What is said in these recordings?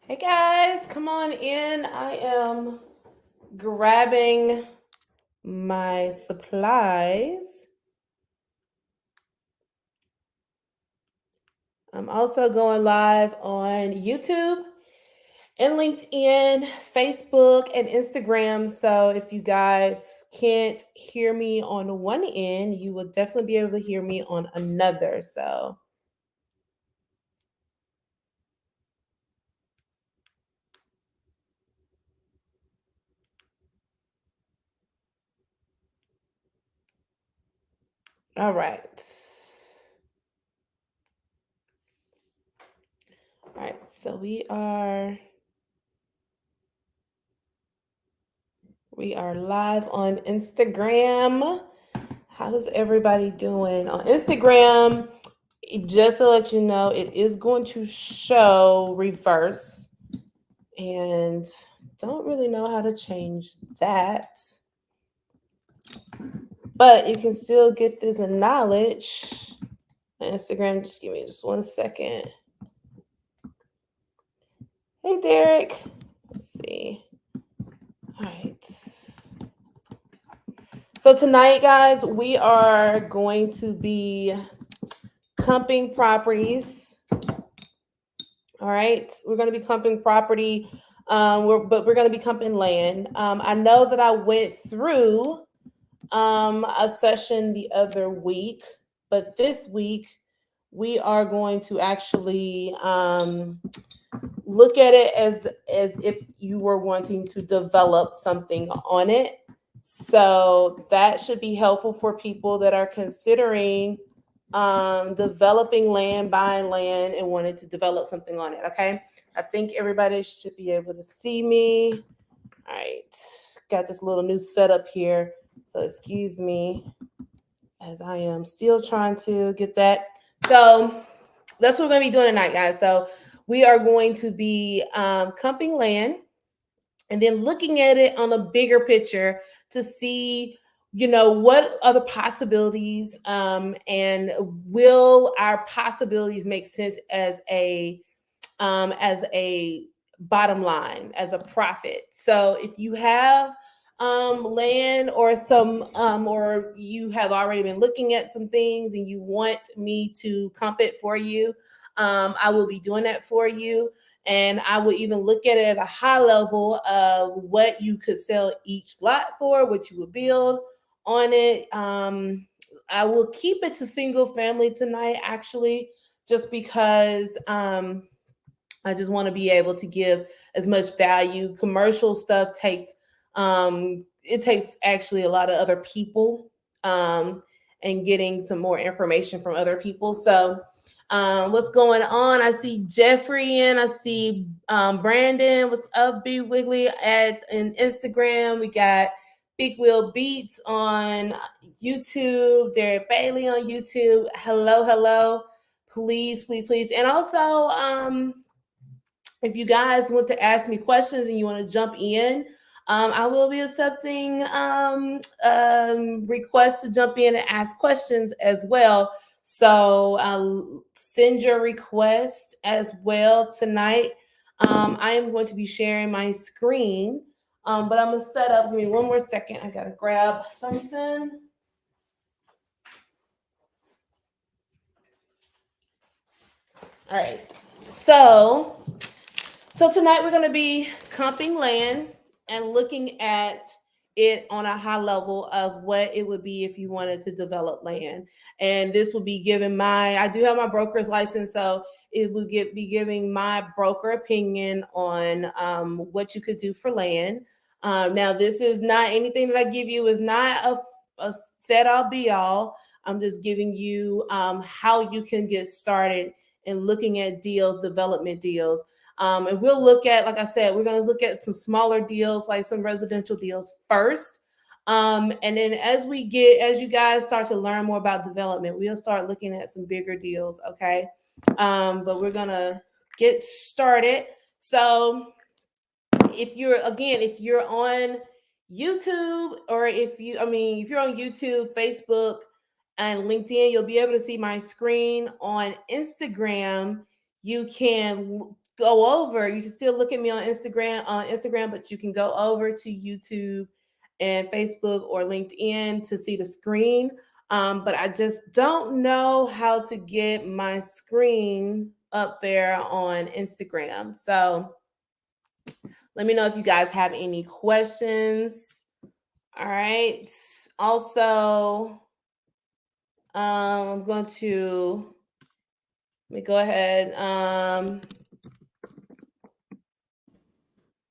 Hey guys, come on in. I am grabbing my supplies. I'm also going live on YouTube and LinkedIn, Facebook, and Instagram. So if you guys can't hear me on one end, you will definitely be able to hear me on another. So, all right. All right. So we are live on Instagram. How is everybody doing on Instagram? Just to let you know, it is going to show reverse, and don't really know how to change that. But you can still get this knowledge on Instagram. Just give me just 1 second. Hey, Derek. Let's see. All right. So tonight, guys, we are going to be comping properties. All right, we're going to be comping property, but we're going to be comping land. I know that I went through a session the other week, but this week we are going to actually look at it as if you were wanting to develop something on it. So that should be helpful for people that are considering developing land, buying land, and wanting to develop something on it. Okay, I think everybody should be able to see me. All right, got this little new setup here, so excuse me as I am still trying to get that. So that's what we're going to be doing tonight, guys. So we are going to be comping land and then looking at it on a bigger picture to see, what are the possibilities, and will our possibilities make sense as a bottom line, as a profit. So if you have land or or you have already been looking at some things and you want me to comp it for you, I will be doing that for you. And I will even look at it at a high level of what you could sell each lot for, what you would build on it. I will keep it to single family tonight, actually, just because I just want to be able to give as much value. Commercial stuff takes actually a lot of other people, and getting some more information from other people. So what's going on? I see Jeffrey and I see Brandon. What's up, B Wiggly at in Instagram? We got Big Wheel Beats on YouTube. Derek Bailey on YouTube. Hello, hello. Please, please, please. And also, if you guys want to ask me questions and you want to jump in, I will be accepting requests to jump in and ask questions as well. So send your request as well tonight. I am going to be sharing my screen, but I'm going to set up. Give me 1 more second. I got to grab something. All right. So tonight we're going to be comping land and looking at it on a high level of what it would be if you wanted to develop land. And this will be given I do have my broker's license, so it will be giving my broker opinion on what you could do for land. Now, this is not anything that I give you is not a set all be all. I'm just giving you how you can get started in looking at deals, development deals. And we'll look at, like I said, we're going to look at some smaller deals, like some residential deals first. And then as you guys start to learn more about development, we'll start looking at some bigger deals. Okay. But we're going to get started. So if you're on YouTube, or if you're on YouTube, Facebook, and LinkedIn, you'll be able to see my screen. On Instagram, you can go over. You can still look at me on Instagram, but you can go over to YouTube and Facebook or LinkedIn to see the screen. But I just don't know how to get my screen up there on Instagram. So let me know if you guys have any questions. All right. Also, I'm going to let me go ahead.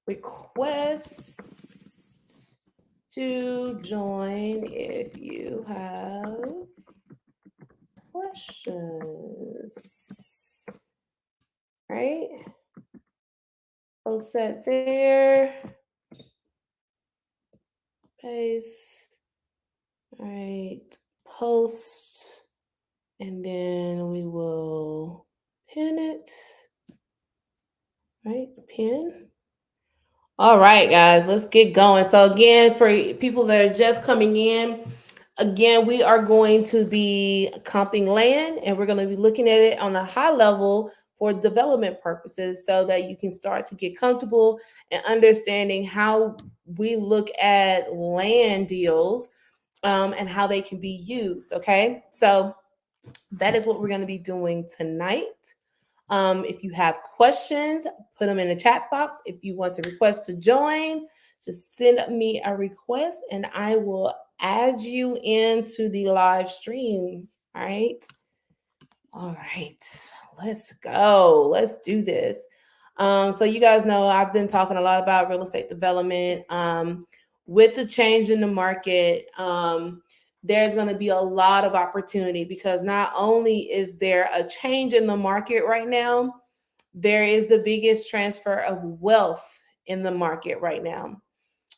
Request to join if you have questions. Right? Post that there. Paste. All right. Post. And then we will pin it. Right? Pin. All right, guys, let's get going. So, again, for people that are just coming in, again, we are going to be comping land and we're going to be looking at it on a high level for development purposes so that you can start to get comfortable and understanding how we look at land deals and how they can be used. Okay, so that is what we're going to be doing tonight. If you have questions, put them in the chat box. If you want to request to join, just send me a request and I will add you into the live stream. All right. All right. Let's go. Let's do this. So you guys know I've been talking a lot about real estate development. With the change in the market, there's going to be a lot of opportunity because not only is there a change in the market right now, there is the biggest transfer of wealth in the market right now.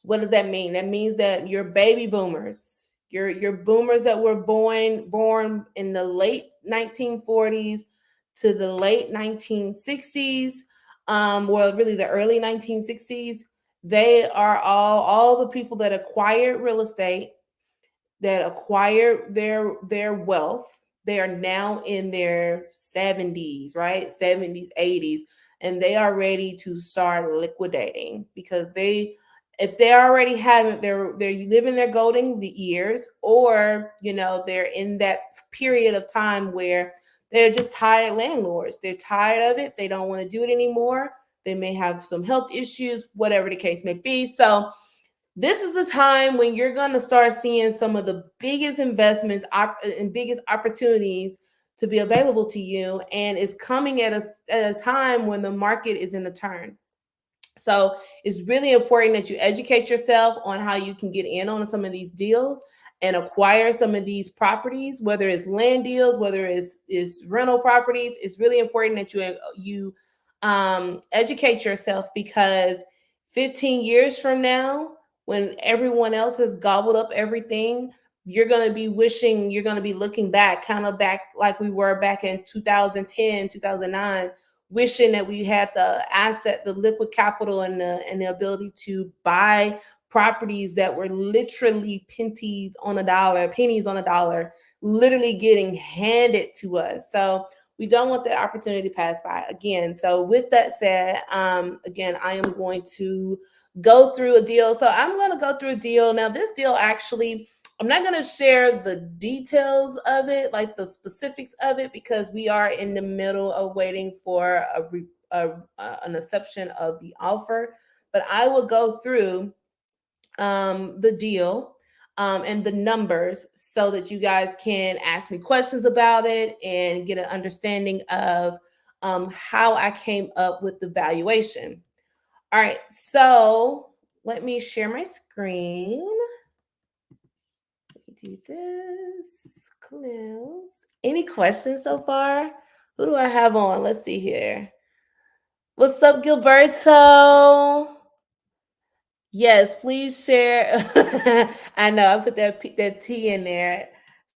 What does that mean? That means that your baby boomers, your boomers that were born in the late 1940s to the late 1960s, well, really the early 1960s, they are all the people that acquired real estate, that acquired their wealth. They are now in their 70s, right? 70s, 80s, and they are ready to start liquidating because if they already haven't, they're living their golden years, or they're in that period of time where they're just tired landlords. They're tired of it. They don't want to do it anymore. They may have some health issues, whatever the case may be. So this is the time when you're going to start seeing some of the biggest investments and biggest opportunities to be available to you. And it's coming at a time when the market is in a turn. So it's really important that you educate yourself on how you can get in on some of these deals and acquire some of these properties, whether it's land deals, whether it's rental properties. It's really important that you educate yourself, because 15 years from now, when everyone else has gobbled up everything, you're going to be looking back, kind of back like we were back in 2010, 2009, wishing that we had the asset, the liquid capital, and the ability to buy properties that were literally pennies on a dollar, literally getting handed to us. So we don't want that opportunity to pass by again. So with that said, again, I am going to go through a deal. So I'm going to go through a deal. Now, this deal actually, I'm not going to share the details of it, like the specifics of it, because we are in the middle of waiting for an acceptance of the offer. But I will go through the deal and the numbers so that you guys can ask me questions about it and get an understanding of how I came up with the valuation. All right, so let me share my screen. Let me do this. Close. Any questions so far? Who do I have on? Let's see here. What's up, Gilberto? Yes, please share. I know I put that T in there.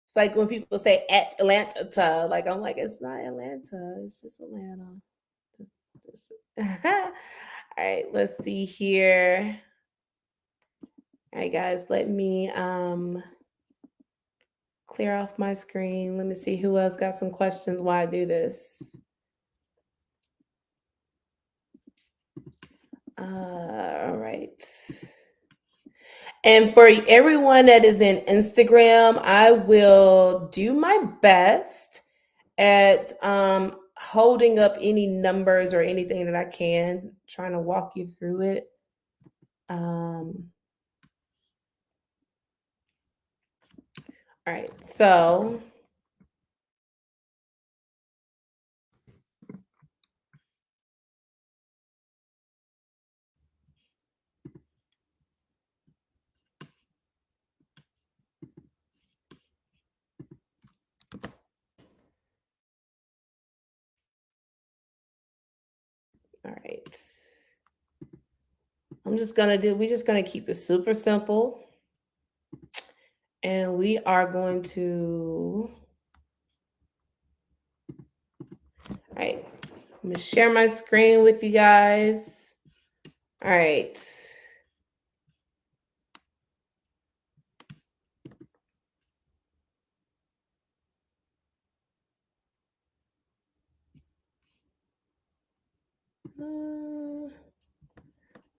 It's like when people say Atlanta, like I'm like, it's not Atlanta, it's just Atlanta. All right, let's see here. All right, guys, let me clear off my screen. Let me see who else got some questions while I do this. All right. And for everyone that is in Instagram, I will do my best at holding up any numbers or anything that I can, trying to walk you through it. All right, so all right. We're just gonna keep it super simple. And we are going to, all right, I'm gonna share my screen with you guys. All right.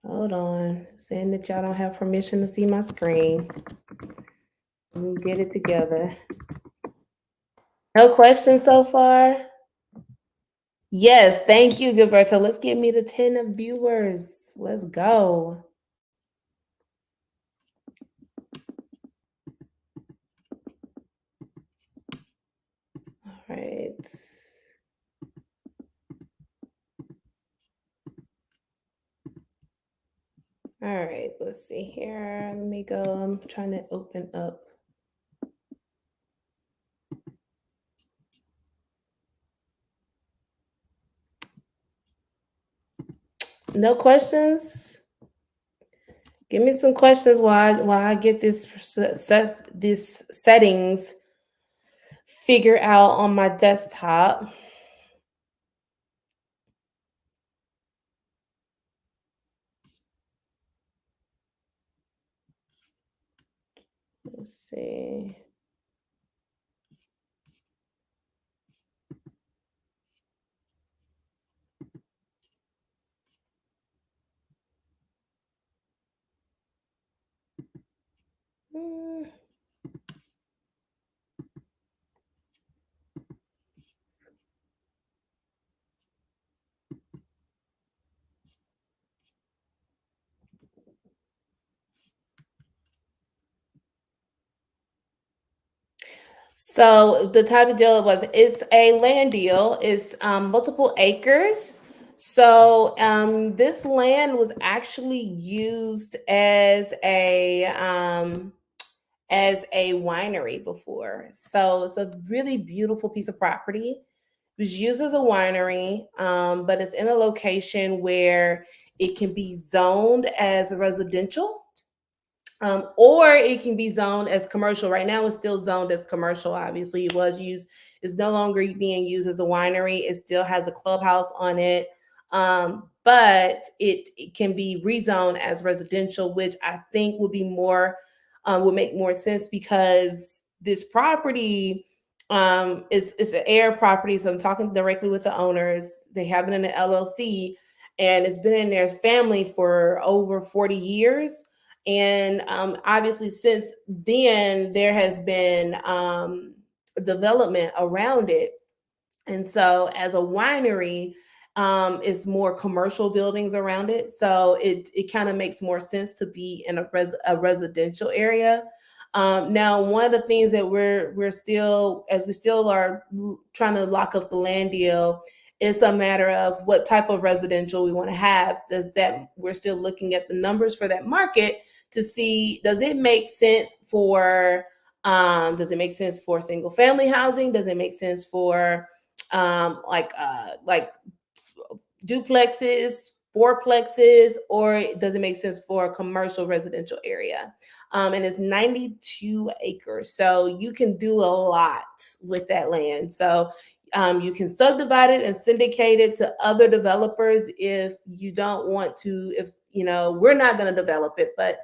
Hold on, saying that y'all don't have permission to see my screen. Let me get it together. No questions so far? Yes, thank you, Gilberto. Let's get me to 10 viewers. Let's go. All right. All right, let's see here. Let me go. I'm trying to open up. No questions? Give me some questions while I get this settings figure out on my desktop. Let's see. So the type of deal it's a land deal. It's multiple acres. So this land was actually used as a winery before. So it's a really beautiful piece of property. It was used as a winery, but it's in a location where it can be zoned as a residential, or it can be zoned as commercial. Right now, it's still zoned as commercial. Obviously, it was used. It's no longer being used as a winery. It still has a clubhouse on it, but it can be rezoned as residential, which I think would make more sense because this property is an air property. So I'm talking directly with the owners. They have it in an LLC, and it's been in their family for over 40 years. And obviously, since then, there has been development around it. And so, as a winery, it's more commercial buildings around it. So it kind of makes more sense to be in a residential area. Now, one of the things that we're still, as we still are trying to lock up the land deal, it's a matter of what type of residential we want to have. We're still looking at the numbers for that market to see, does it make sense for single family housing? Does it make sense for like duplexes, fourplexes, or does it make sense for a commercial residential area? And it's 92 acres, so you can do a lot with that land. So you can subdivide it and syndicate it to other developers if you don't want to. If we're not going to develop it, but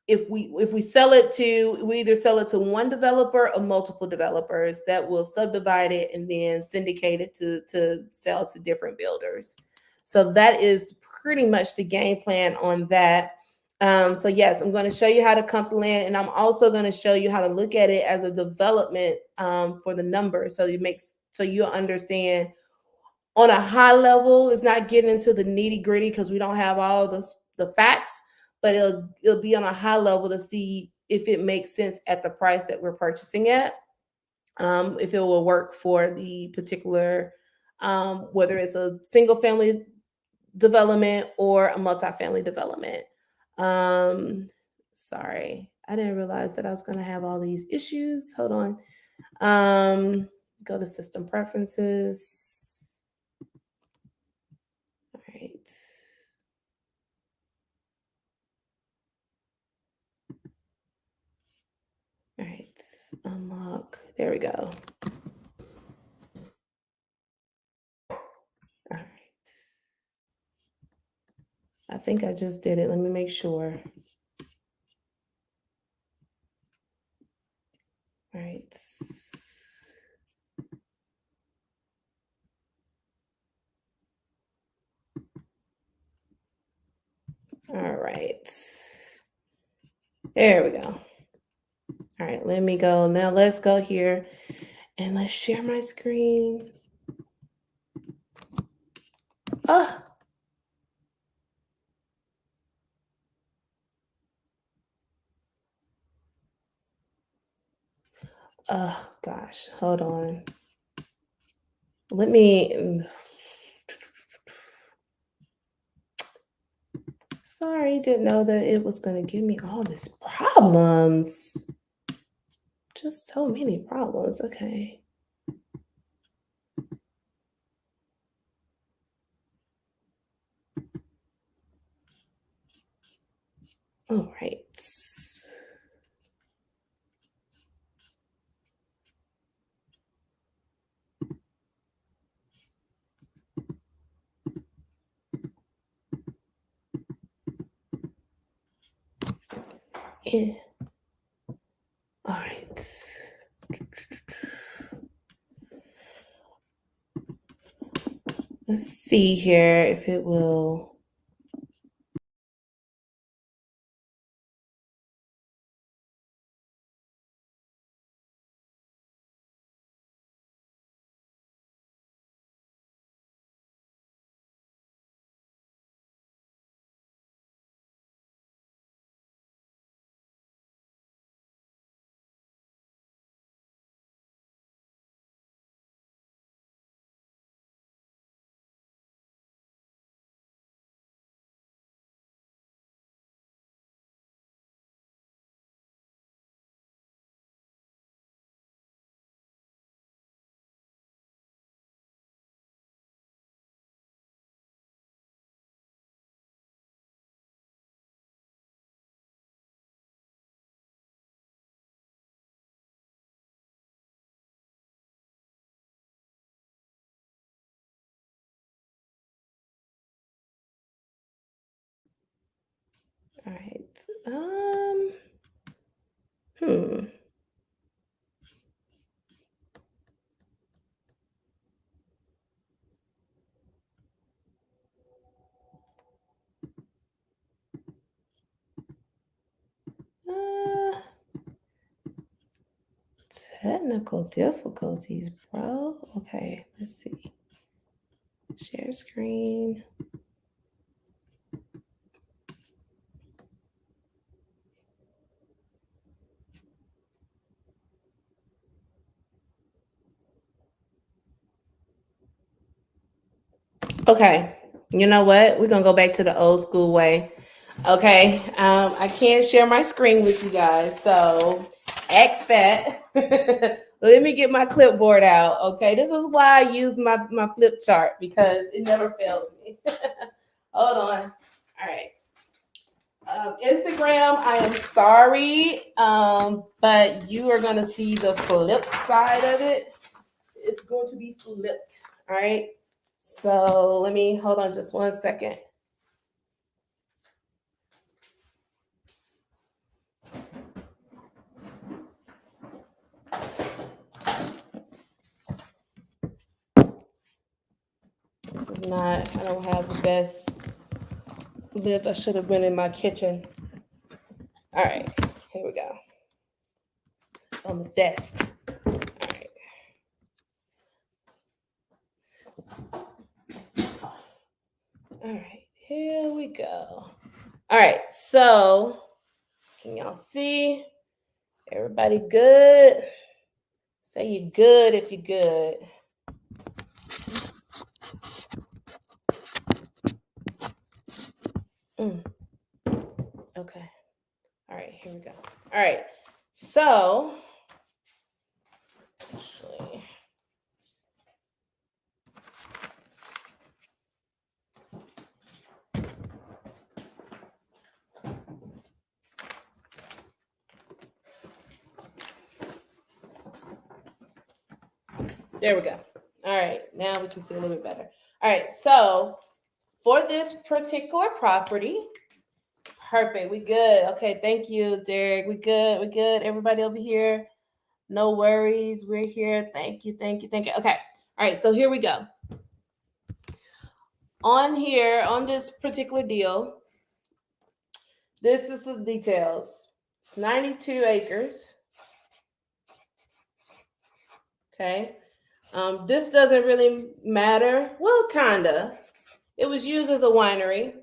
if we sell it to, we either sell it to one developer or multiple developers that will subdivide it and then syndicate it to sell to different builders. So that is pretty much the game plan on that. So yes, I'm going to show you how to comp the land, and I'm also going to show you how to look at it as a development for the numbers, so you understand on a high level. It's not getting into the nitty gritty because we don't have all the facts, but it'll be on a high level to see if it makes sense at the price that we're purchasing at, if it will work for the particular, whether it's a single family development or a multifamily development. Sorry, I didn't realize that I was going to have all these issues. Hold on. Go to system preferences. All right. All right. Unlock. There we go. All right. I think I just did it. Let me make sure. All right. All right. There we go. All right, let me go. Now let's go here and let's share my screen. Oh. Oh gosh, hold on. Let me. Sorry, didn't know that it was going to give me all these problems. Just so many problems. Okay. All right. Yeah. All right. Let's see here if it will. All right. Hmm. Technical difficulties, bro. Okay, let's see. Share screen. Okay, you know what? We're gonna go back to the old school way. Okay, I can't share my screen with you guys, so X that. Let me get my clipboard out. Okay, this is why I use my flip chart because it never fails me. Hold on. All right. Instagram, I am sorry, but you are going to see the flip side of it. It's going to be flipped. All right. So let me hold on just 1 second. This is not, I don't have the best lift. I should have been in my kitchen. All right, here we go. It's on the desk. All right. All right, here we go. All right, so can y'all see? Everybody good? Say you're good if you're good. Okay. All right, here we go. All right, so actually, there we go. All right, now we can see a little bit better. All right, so for this particular property, perfect. We good. Okay, thank you, Derek. We good. We good. Everybody over here, no worries. We're here. Thank you. Thank you. Thank you. Okay. All right, so here we go. On here, on this particular deal, this is the details. It's 92 acres. Okay. This doesn't really matter. Well, kinda. It was used as a winery.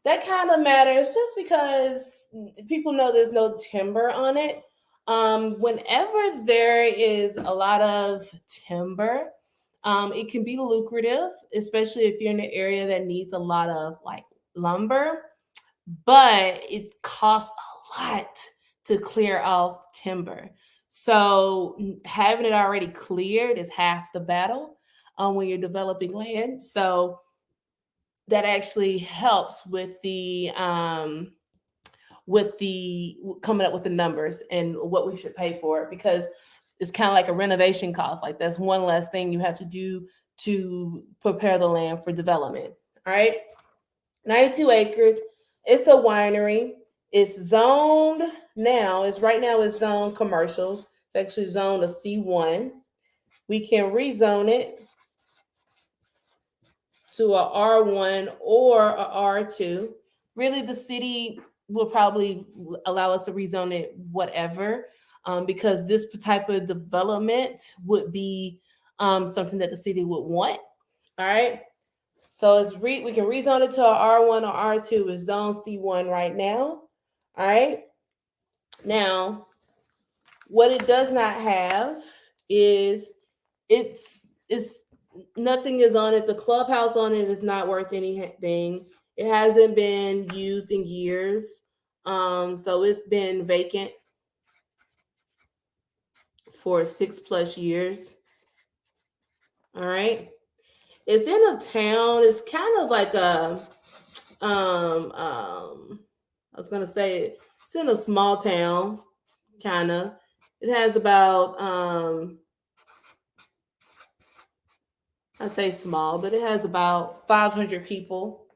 That kind of matters just because people know there's no timber on it. Whenever there is a lot of timber, it can be lucrative, especially if you're in an area that needs a lot of like lumber, but it costs a lot to clear off timber. So having it already cleared is half the battle when you're developing land. So that actually helps with the coming up with the numbers and what we should pay for it, because it's kind of like a renovation cost. Like that's one less thing you have to do to prepare the land for development. All right, 92 acres. It's a winery. It's zoned now. It's right now it's zoned commercial. It's actually zoned a C1. We can rezone it to a R1 or a R2. Really, the city will probably allow us to rezone it whatever, because this type of development would be something that the city would want. All right. So we can rezone it to a R1 or R2. It's zone C1 right now. All right. Now, what it does not have is it's nothing is on it. The clubhouse on it is not worth anything. It hasn't been used in years. So it's been vacant for 6+ years. All right. It's in a town. It's kind of like a I was gonna say it's in a small town, kind of. It has about I say small, but it has about 500 people.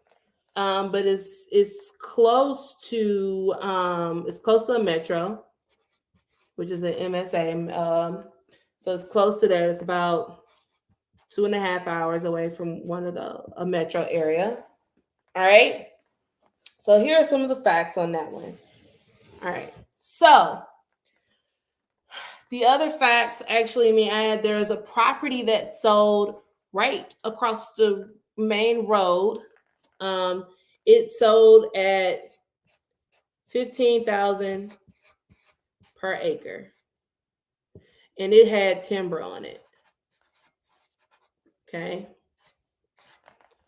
But it's close to a metro, which is an MSA. So it's close to there. It's about 2.5 hours away from one of a metro area. All right. So here are some of the facts on that one. All right. So the other facts, actually, me add there is a property that sold right across the main road. It sold at 15,000 per acre, and it had timber on it. Okay.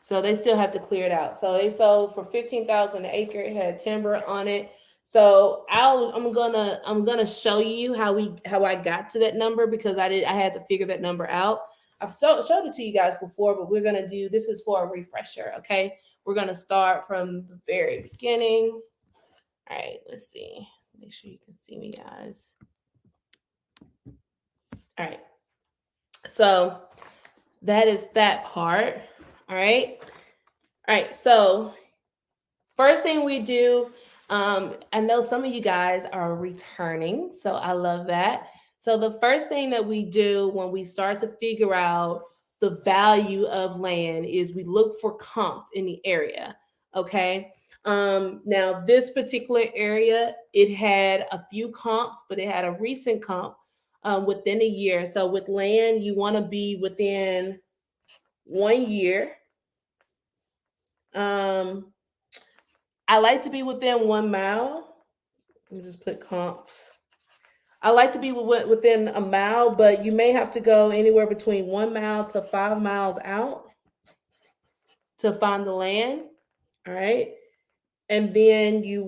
So they still have to clear it out. So they sold for 15,000 an acre. It had timber on it. So I'm gonna show you how I got to that number, because I had to figure that number out. I've showed it to you guys before, but we're gonna do this is for a refresher. Okay, we're gonna start from the very beginning. All right, let's see. Make sure you can see me, guys. All right. So that is that part. All right. All right. So first thing we do, I know some of you guys are returning, so I love that. So the first thing that we do when we start to figure out the value of land is we look for comps in the area. Okay. Now this particular area, it had a few comps, but it had a recent comp within a year. So with land, you want to be within 1 year. I like to be within 1 mile. Let me just put comps. I like to be within a mile, but you may have to go anywhere between 1 mile to 5 miles out to find the land. All right. And then you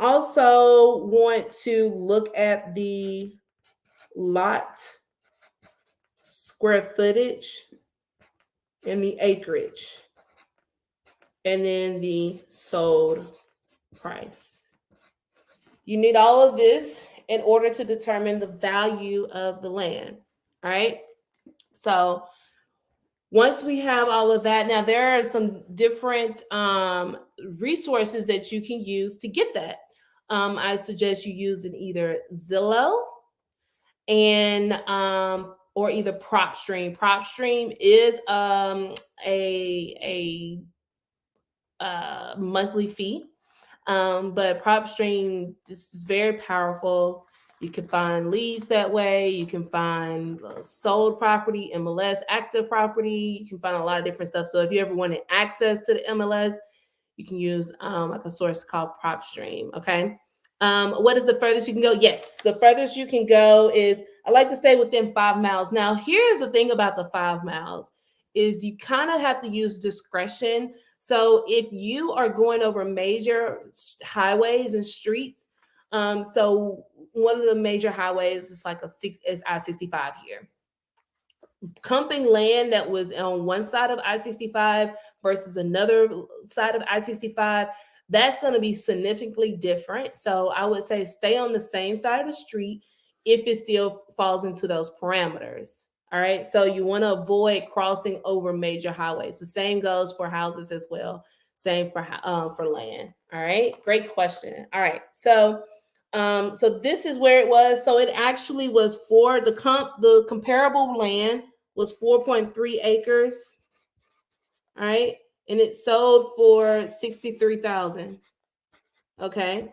also want to look at the lot square footage and the acreage, and then the sold price. You need all of this in order to determine the value of the land. All right. So once we have all of that, now there are some different resources that you can use to get that. I suggest you using either Zillow and or either PropStream. PropStream is a monthly fee, but PropStream, this is very powerful. You can find leads that way. You can find sold property, MLS, active property. You can find a lot of different stuff. So if you ever wanted access to the MLS, you can use like a source called PropStream. Okay. What is the furthest you can go? Yes, the furthest you can go is, I like to stay within 5 miles. Now, here's the thing about the 5 miles is you kind of have to use discretion. So if you are going over major highways and streets, so one of the major highways is like is I-65 here. Comping land that was on one side of I-65 versus another side of I-65, that's going to be significantly different. So I would say stay on the same side of the street if it still falls into those parameters. All right. So you want to avoid crossing over major highways. The same goes for houses as well. Same for land. All right. Great question. All right. So this is where it was. So it actually was for the comparable land was 4.3 acres. All right. And it sold for 63,000. Okay.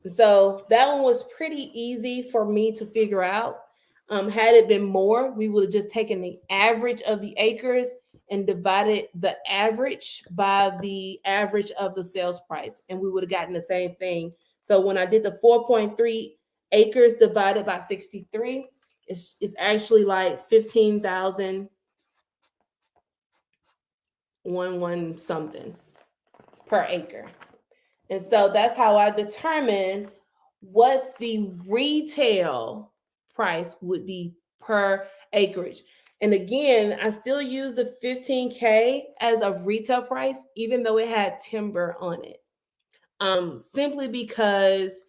And so that one was pretty easy for me to figure out. Had it been more, we would have just taken the average of the acres and divided the average by the average of the sales price, and we would have gotten the same thing. So when I did the 4.3 acres divided by 63, it's actually like 15,011 something per acre. And so that's how I determined what the retail price would be per acreage. And again, I still use the 15K as a retail price, even though it had timber on it. Simply because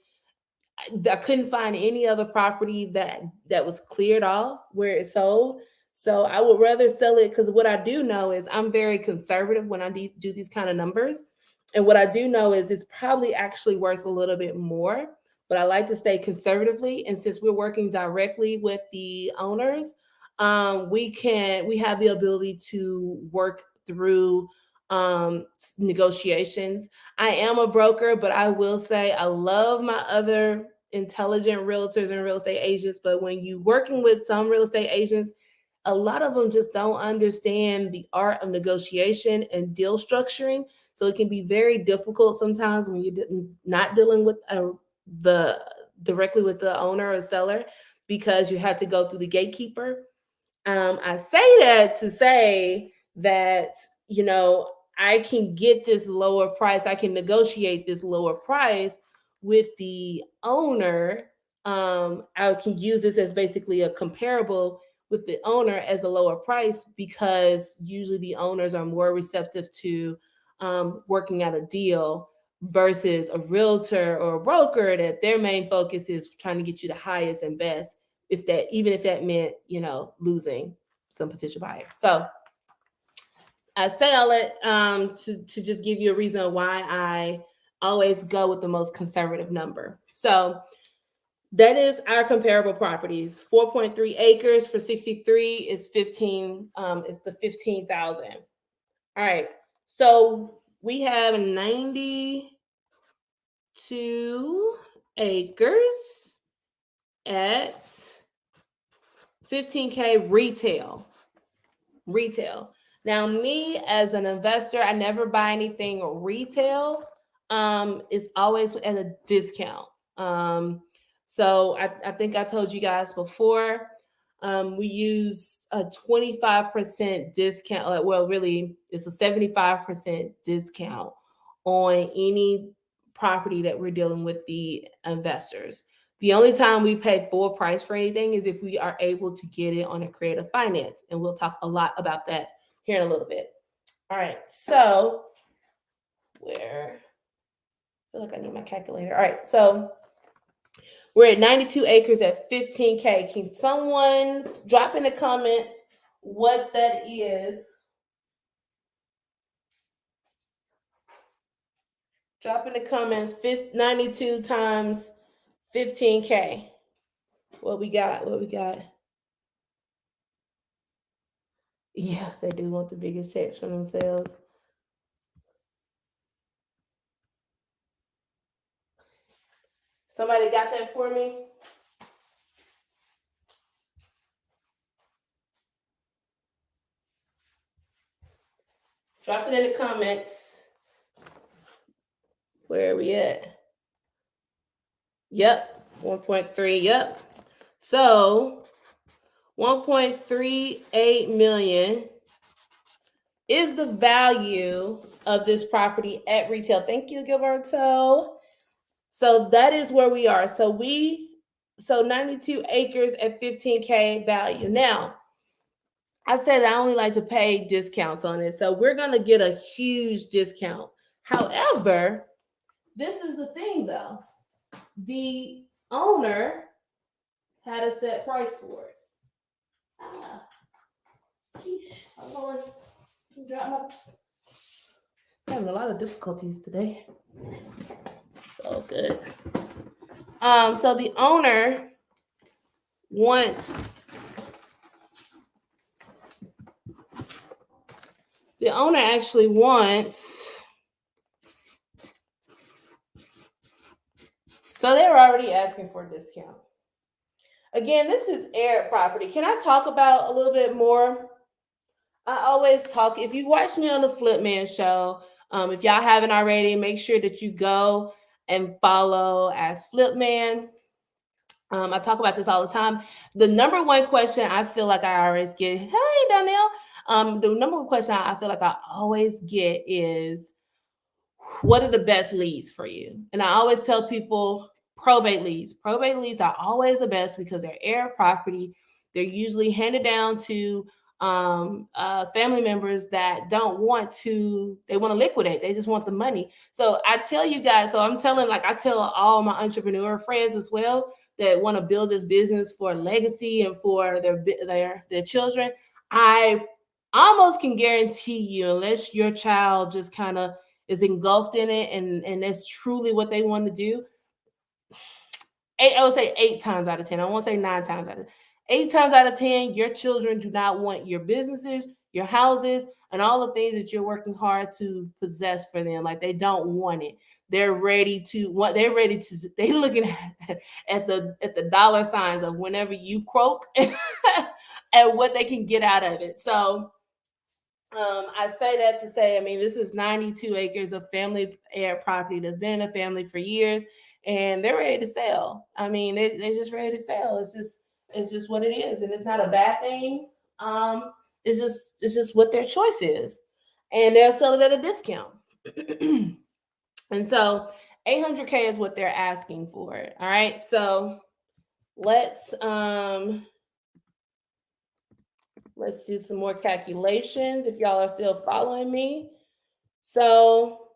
I couldn't find any other property that was cleared off where it sold. So I would rather sell it, because what I do know is I'm very conservative when I do these kind of numbers. And what I do know is it's probably actually worth a little bit more, but I like to stay conservatively. And since we're working directly with the owners, we have the ability to work through negotiations. I am a broker, but I will say I love my other intelligent realtors and real estate agents. But when you're working with some real estate agents, a lot of them just don't understand the art of negotiation and deal structuring. So it can be very difficult sometimes when you're not dealing with directly with the owner or seller, because you have to go through the gatekeeper. I say that to say that, I can get this lower price. I can negotiate this lower price with the owner. I can use this as basically a comparable with the owner as a lower price, because usually the owners are more receptive to working out a deal versus a realtor or a broker that their main focus is trying to get you the highest and best, even if that meant, losing some potential buyers. So I say all that to just give you a reason why I always go with the most conservative number. So That is our comparable properties. 4.3 acres for 63 is 15. Is the 15,000. All right. So we have 92 acres at 15K retail. Retail. Now, me as an investor, I never buy anything retail. It's always at a discount. So I think I told you guys before, we use a 25% discount. Well, really, it's a 75% discount on any property that we're dealing with the investors. The only time we pay full price for anything is if we are able to get it on a creative finance. And we'll talk a lot about that here in a little bit. All right. So, where? I feel like I need my calculator. All right. So, we're at 92 acres at 15K. Can someone drop in the comments what that is? Drop in the comments 92 times 15K. What we got? What we got? Yeah, they do want the biggest checks for themselves. Somebody got that for me? Drop it in the comments. Where are we at? Yep, 1.3. Yep. So 1.38 million is the value of this property at retail. Thank you, Gilberto. So that is where we are. So 92 acres at 15K value. Now, I said I only like to pay discounts on it. So we're going to get a huge discount. However, this is the thing though. The owner had a set price for it. Sheesh, I'm having a lot of difficulties today. So good. So the owner wants actually wants, so they're already asking for a discount. Again, this is air property. Can I talk about a little bit more? I always talk, if you watch me on the Flip Man show, if y'all haven't already, make sure that you go and follow as Flip Man. I talk about this all the time. The number one question I feel like I always get, hey, Donnell. The number one question I feel like I always get is, what are the best leads for you? And I always tell people probate leads. Probate leads are always the best because they're air property. They're usually handed down to family members that don't want to, they want to liquidate. They just want the money. So I tell you guys, I tell all my entrepreneur friends as well that want to build this business for legacy and for their children. I almost can guarantee you, unless your child just kind of is engulfed in it and that's truly what they want to do, I would say 8 times out of 10. I won't say 9 times out of 10. 8 times out of 10, your children do not want your businesses, your houses, and all the things that you're working hard to possess for them. Like, they don't want it. They're ready to they're looking at the dollar signs of whenever you croak and what they can get out of it. So I say that to say, I mean, this is 92 acres of family air property that's been in a family for years, and they're ready to sell. I mean, they're just ready to sell. It's just what it is, and it's not a bad thing. It's just what their choice is, and they'll sell it at a discount. And so 800K is what they're asking for it. All right, so let's do some more calculations if y'all are still following me. So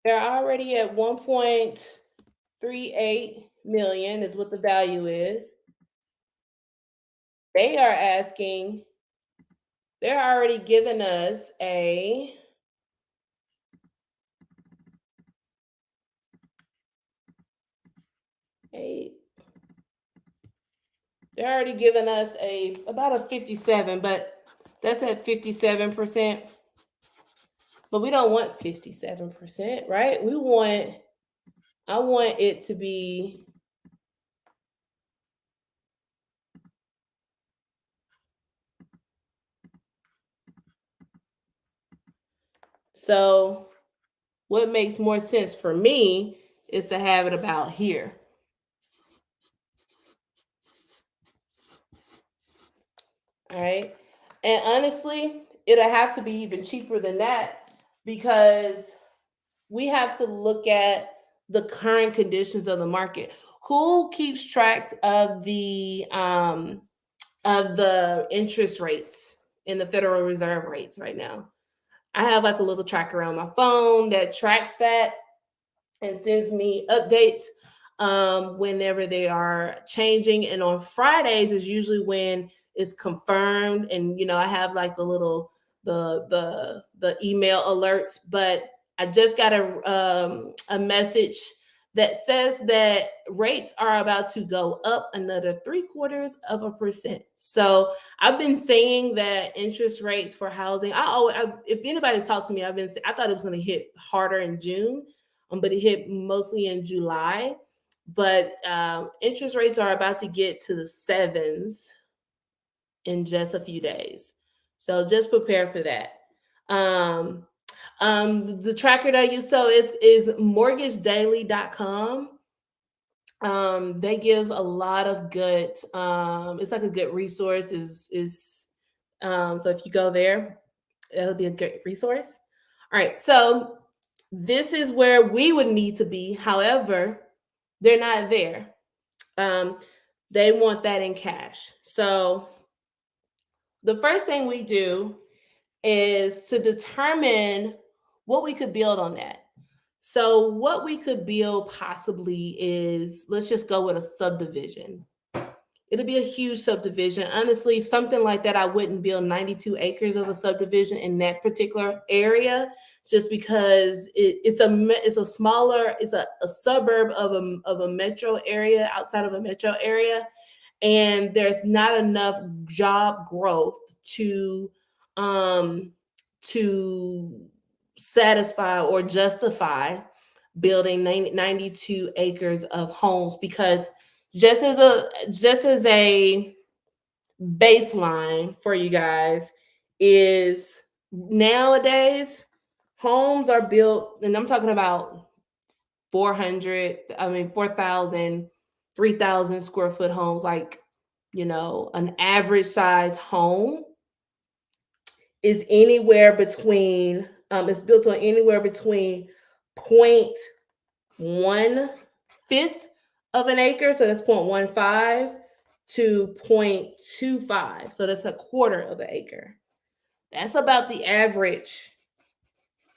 they're already at 1.38 million is what the value is. They are asking, they're already giving us a They're already giving us about a 57, but that's at 57%. But we don't want 57%, right? I want it to be so what makes more sense for me is to have it about here. All right. And honestly, it'll have to be even cheaper than that because we have to look at the current conditions of the market. Who keeps track of the interest rates in the Federal Reserve rates right now? I have like a little tracker on my phone that tracks that and sends me updates whenever they are changing. And on Fridays is usually when it's confirmed. And I have like the email alerts. But I just got a message that says that rates are about to go up another 0.75%. So I've been saying that interest rates for housing. If anybody's talked to me, I thought it was going to hit harder in June, but it hit mostly in July. But interest rates are about to get to the sevens in just a few days. So just prepare for that. The tracker that I use is mortgagedaily.com. They give a lot of good, it's like a good resource so if you go there, it'll be a great resource. All right. So this is where we would need to be. However, they're not there. They want that in cash. So the first thing we do is to determine what we could build on that. So what we could build possibly is, let's just go with a subdivision. It'll be a huge subdivision. Honestly, something like that, I wouldn't build 92 acres of a subdivision in that particular area, just because it's a suburb of a metro area, outside of a metro area, and there's not enough job growth to satisfy or justify building 92 acres of homes, because just as a baseline for you guys is nowadays homes are built, and I'm talking about 4,000, 3,000 square foot homes, like, an average size home is anywhere between, it's built on anywhere between 0.1 fifth of an acre, so that's 0.15 to 0.25, so that's a quarter of an acre. That's about the average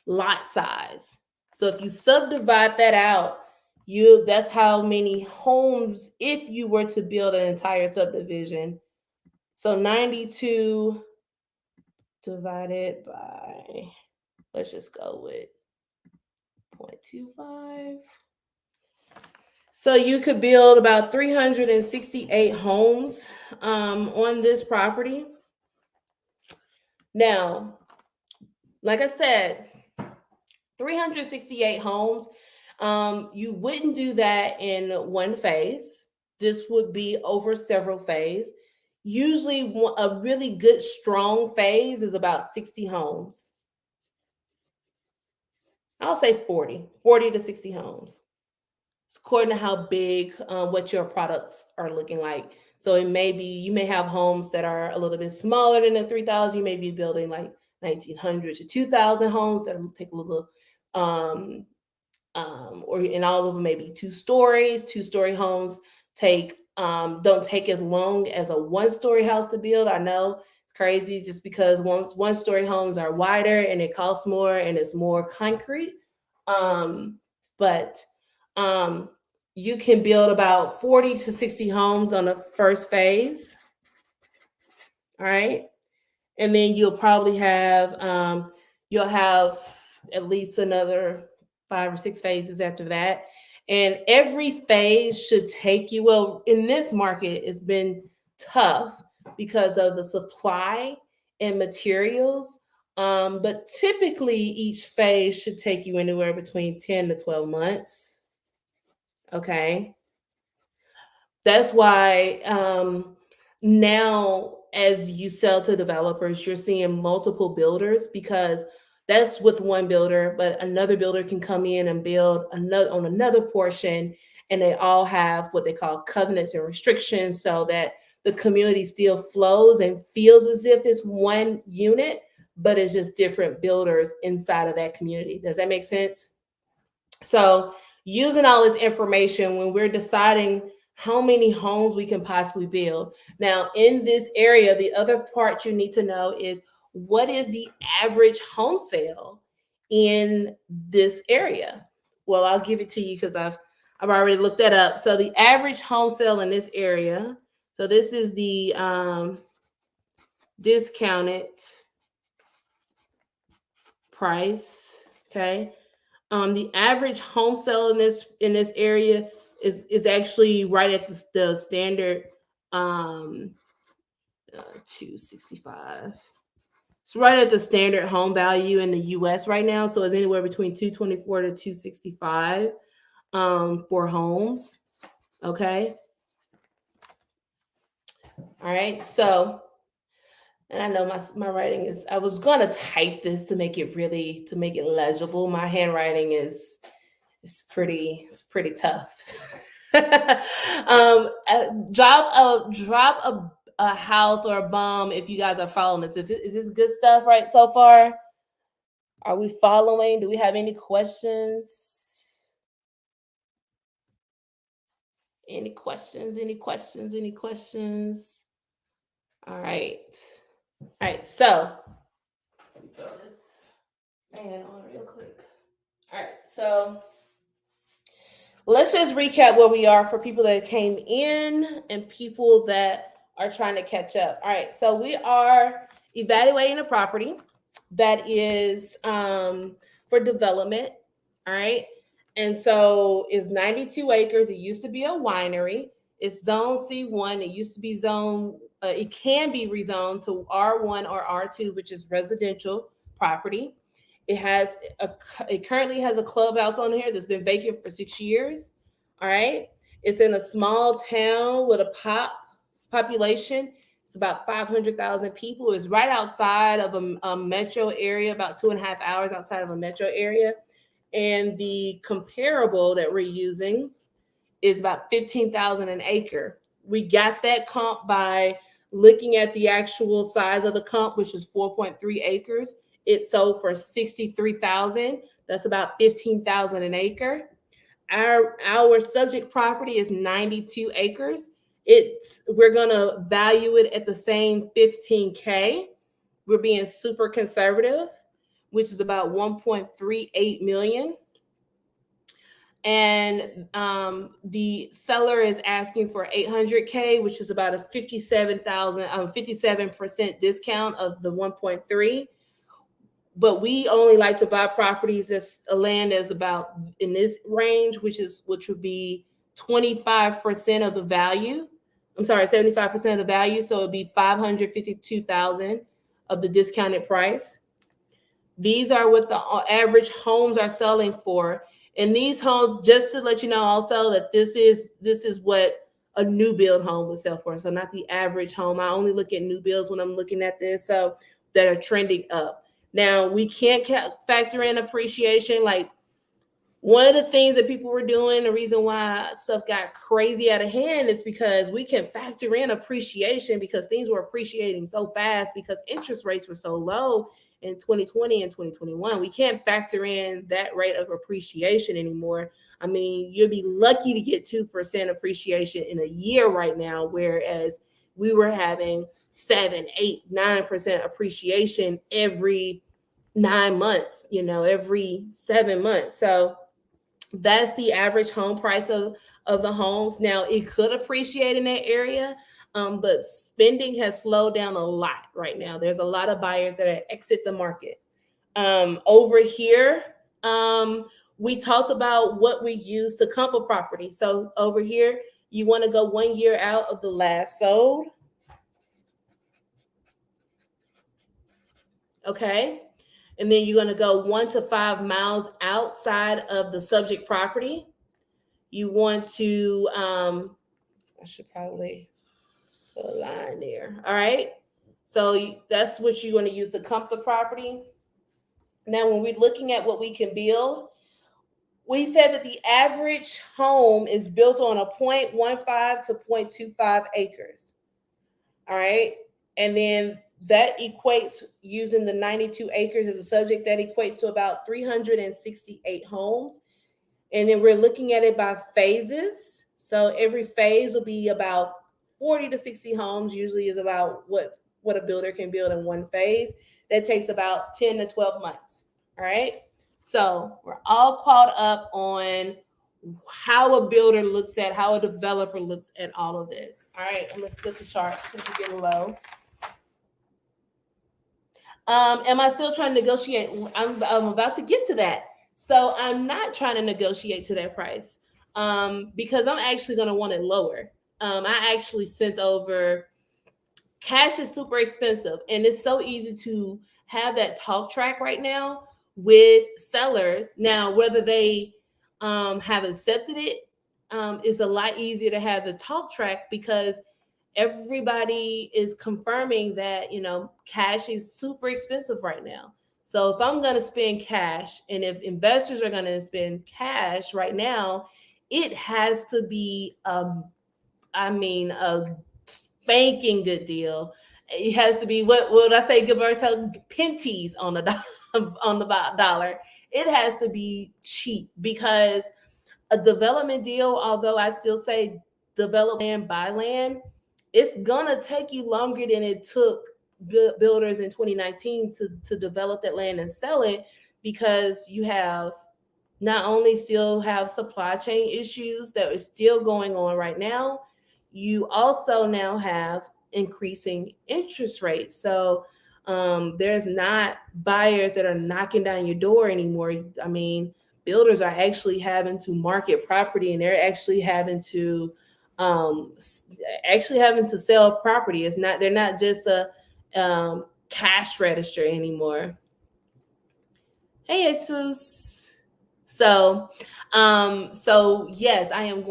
lot size. So if you subdivide that out, that's how many homes if you were to build an entire subdivision. So 92 divided by, let's just go with 0.25. So you could build about 368 homes on this property. Now, like I said, 368 homes. You wouldn't do that in one phase. This would be over several phases. Usually a really good, strong phase is about 60 homes. I'll say 40 to 60 homes. It's according to how big, what your products are looking like. So you may have homes that are a little bit smaller than the 3,000. You may be building like 1,900 to 2,000 homes that will take a little, and all of them may be 2 stories. 2-story homes don't take as long as a 1-story house to build. I know it's crazy, just because 1-story homes are wider and it costs more and it's more concrete. But you can build about 40 to 60 homes on the first phase. All right. And then you'll probably have at least another 5 or 6 phases after that. And every phase should take you, well, in this market, it's been tough because of the supply and materials. But typically each phase should take you anywhere between 10 to 12 months. Okay. That's why now, as you sell to developers, you're seeing multiple builders because that's with one builder, but another builder can come in and build another on another portion, and they all have what they call covenants and restrictions, so that the community still flows and feels as if it's one unit, but it's just different builders inside of that community. Does that make sense? So, using all this information when we're deciding how many homes we can possibly build. Now, in this area, the other part you need to know is what is the average home sale in this area? Well, I'll give it to you because I've already looked that up. So, the average home sale in this area. So, this is the discounted price. Okay. The average home sale in this area is actually right at the standard 265. It's right at the standard home value in the U.S. right now, so it's anywhere between 224 to 265 for homes. Okay. All right. So, and I know my writing is. I was gonna type this to make it legible. My handwriting is it's pretty tough. Drop a house or a bomb if you guys are following this. Is this good stuff right so far? Are we following? Do we have any questions? Any questions? Any questions? Any questions? All right. All right. So let me throw this fan on real quick. All right. So let's just recap where we are for people that came in and people that are trying to catch up. All right, so we are evaluating a property that is for development. All right, and so it's 92 acres. It used to be a winery. It's zone C1. It used to be zone. It can be rezoned to R1 or R2, which is residential property. It currently has a clubhouse on here that's been vacant for 6 years. All right. It's in a small town with a population. It's about 500,000 people. It's right outside of a metro area, about 2.5 hours outside of a metro area. And the comparable that we're using is about 15,000 an acre. We got that comp by looking at the actual size of the comp, which is 4.3 acres. It sold for 63,000. That's about 15,000 an acre. Our subject property is 92 acres. We're gonna value it at the same 15K. We're being super conservative, which is about 1.38 million. And the seller is asking for 800K, which is about a 57% discount of the 1.3. But we only like to buy properties that's a land that's about in this range, which would be 25% of the value. I'm sorry, 75% of the value. So it'd be 552,000 of the discounted price. These are what the average homes are selling for. And these homes, just to let you know also that this is what a new build home would sell for. So not the average home. I only look at new builds when I'm looking at this. So that are trending up. Now, we can't factor in appreciation. Like, one of the things that people were doing, the reason why stuff got crazy out of hand is because we can factor in appreciation because things were appreciating so fast because interest rates were so low in 2020 and 2021. We can't factor in that rate of appreciation anymore. I mean, you'll be lucky to get 2% appreciation in a year right now, whereas we were having 7, 8, 9% appreciation every 9 months, every 7 months. So that's the average home price of the homes. Now, it could appreciate in that area, but spending has slowed down a lot right now. There's a lot of buyers that exit the market. Over here, we talked about what we use to comp a property. So over here, you want to go 1 year out of the last sold. Okay. And then you're going to go 1 to 5 miles outside of the subject property. You want to, I should probably put a line there. All right. So that's what you're going to use to comp the property. Now, when we're looking at what we can build, we said that the average home is built on a 0.15 to 0.25 acres. All right. And then that equates, using the 92 acres as a subject, that equates to about 368 homes. And then we're looking at it by phases. So every phase will be about 40 to 60 homes, usually is about what a builder can build in one phase. That takes about 10 to 12 months. All right. So we're all caught up on how a builder looks at, how a developer looks at all of this. All right, I'm gonna flip the chart since we're getting low. Am I still trying to negotiate? I'm about to get to that. So I'm not trying to negotiate to that price, because I'm actually going to want it lower. I actually sent over, cash is super expensive, and it's so easy to have that talk track right now with sellers. Now, whether they have accepted it, is a lot easier to have the talk track, because everybody is confirming that, cash is super expensive right now. So if I'm going to spend cash, and if investors are going to spend cash right now, it has to be a spanking good deal. It has to be, what would I say, Gilberto, penties on the on the dollar. It has to be cheap, because a development deal, although I still say develop land, buy land, it's gonna take you longer than it took builders in 2019 to develop that land and sell it, because you have not only still have supply chain issues that are still going on right now, you also now have increasing interest rates. So there's not buyers that are knocking down your door anymore. I mean, builders are actually having to market property, and they're um, actually having to sell property. They're not just a cash register anymore. Hey, Jesus. So, so yes, I'm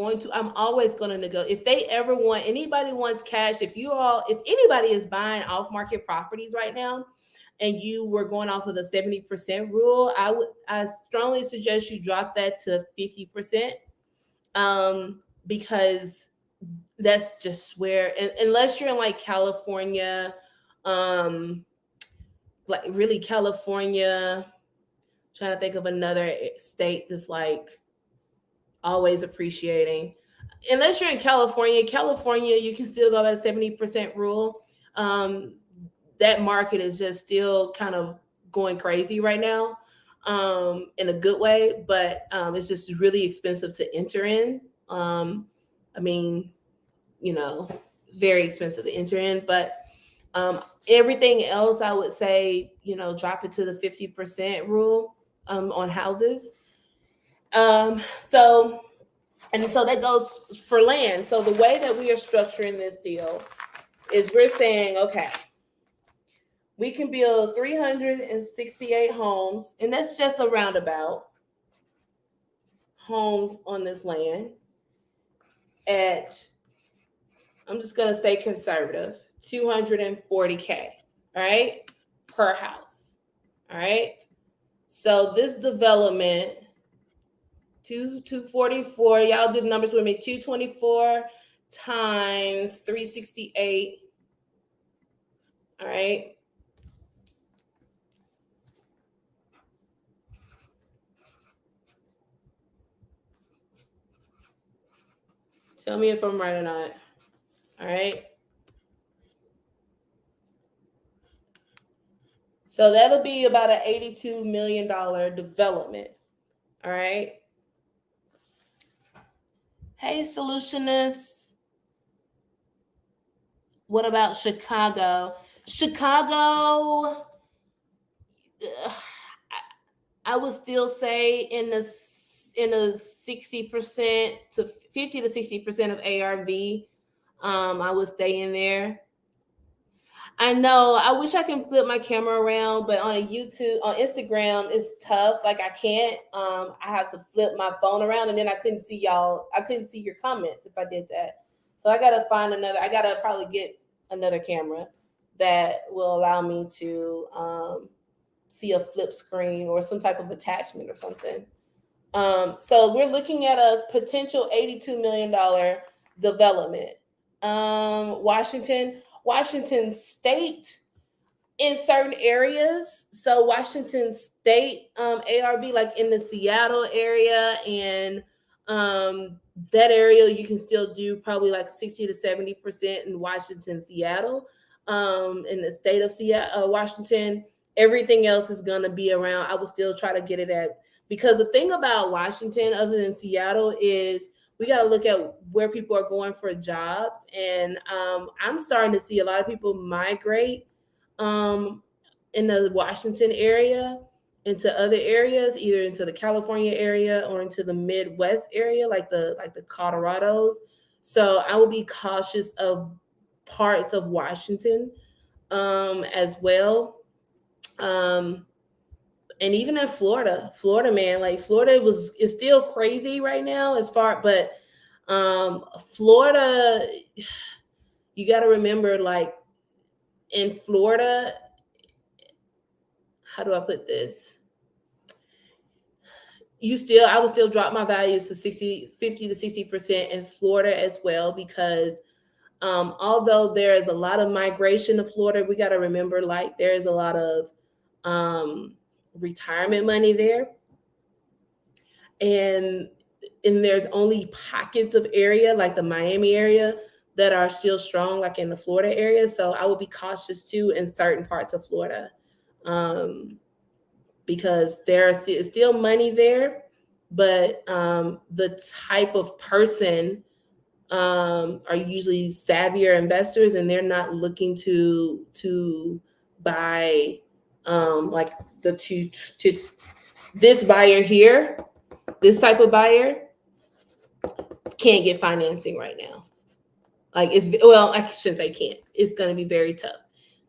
always going to negotiate. If they ever want, anybody wants cash, if anybody is buying off market properties right now, and you were going off of the 70% rule, I strongly suggest you drop that to 50%. Because that's just where, unless you're in like California, um, like really California, trying to think of another state that's like always appreciating. Unless you're in California, you can still go by 70% rule. Um, that market is just still kind of going crazy right now, in a good way, but it's just really expensive to enter in. I mean, it's very expensive to enter in, but everything else, I would say, drop it to the 50% rule on houses. So, and so that goes for land. So the way that we are structuring this deal is we're saying, okay, we can build 368 homes, and that's just a roundabout homes on this land at, I'm just going to say conservative, 240K, all right, per house. All right. So this development, 244, y'all do the numbers with me, 224 times 368. All right. Tell me if I'm right or not. All right. So that'll be about an $82 million development. All right. Hey, solutionists. What about Chicago? Chicago, I would still say in a 60% to 50 to 60% of ARV. I would stay in there. I know. I wish I can flip my camera around, but on YouTube, on Instagram, it's tough. Like I can't. I have to flip my phone around, and then I couldn't see y'all. I couldn't see your comments if I did that. So I gotta find another. I gotta probably get another camera that will allow me to see a flip screen or some type of attachment or something. So we're looking at a potential $82 million development. Washington State in certain areas. So Washington State ARB, like in the Seattle area and that area, you can still do probably like 60 to 70% in Washington, Seattle. In the state of Seattle, Washington, everything else is gonna be around. I will still try to get it at, because the thing about Washington, other than Seattle, is we got to look at where people are going for jobs. And I'm starting to see a lot of people migrate um, in the Washington area into other areas, either into the California area or into the Midwest area, like the Colorados. So I will be cautious of parts of Washington as well. Um, and even in Florida, man, like Florida is still crazy right now as far, but Florida, you got to remember, like in Florida, how do I put this? I would still drop my values to 50 to 60% in Florida as well, because although there is a lot of migration to Florida, we got to remember, like, there is a lot of retirement money there. And there's only pockets of area like the Miami area that are still strong, like in the Florida area. So I would be cautious too in certain parts of Florida, because there is still money there, but the type of person are usually savvier investors, and they're not looking to buy like to this buyer here. This type of buyer can't get financing right now. Like I shouldn't say can't. It's going to be very tough.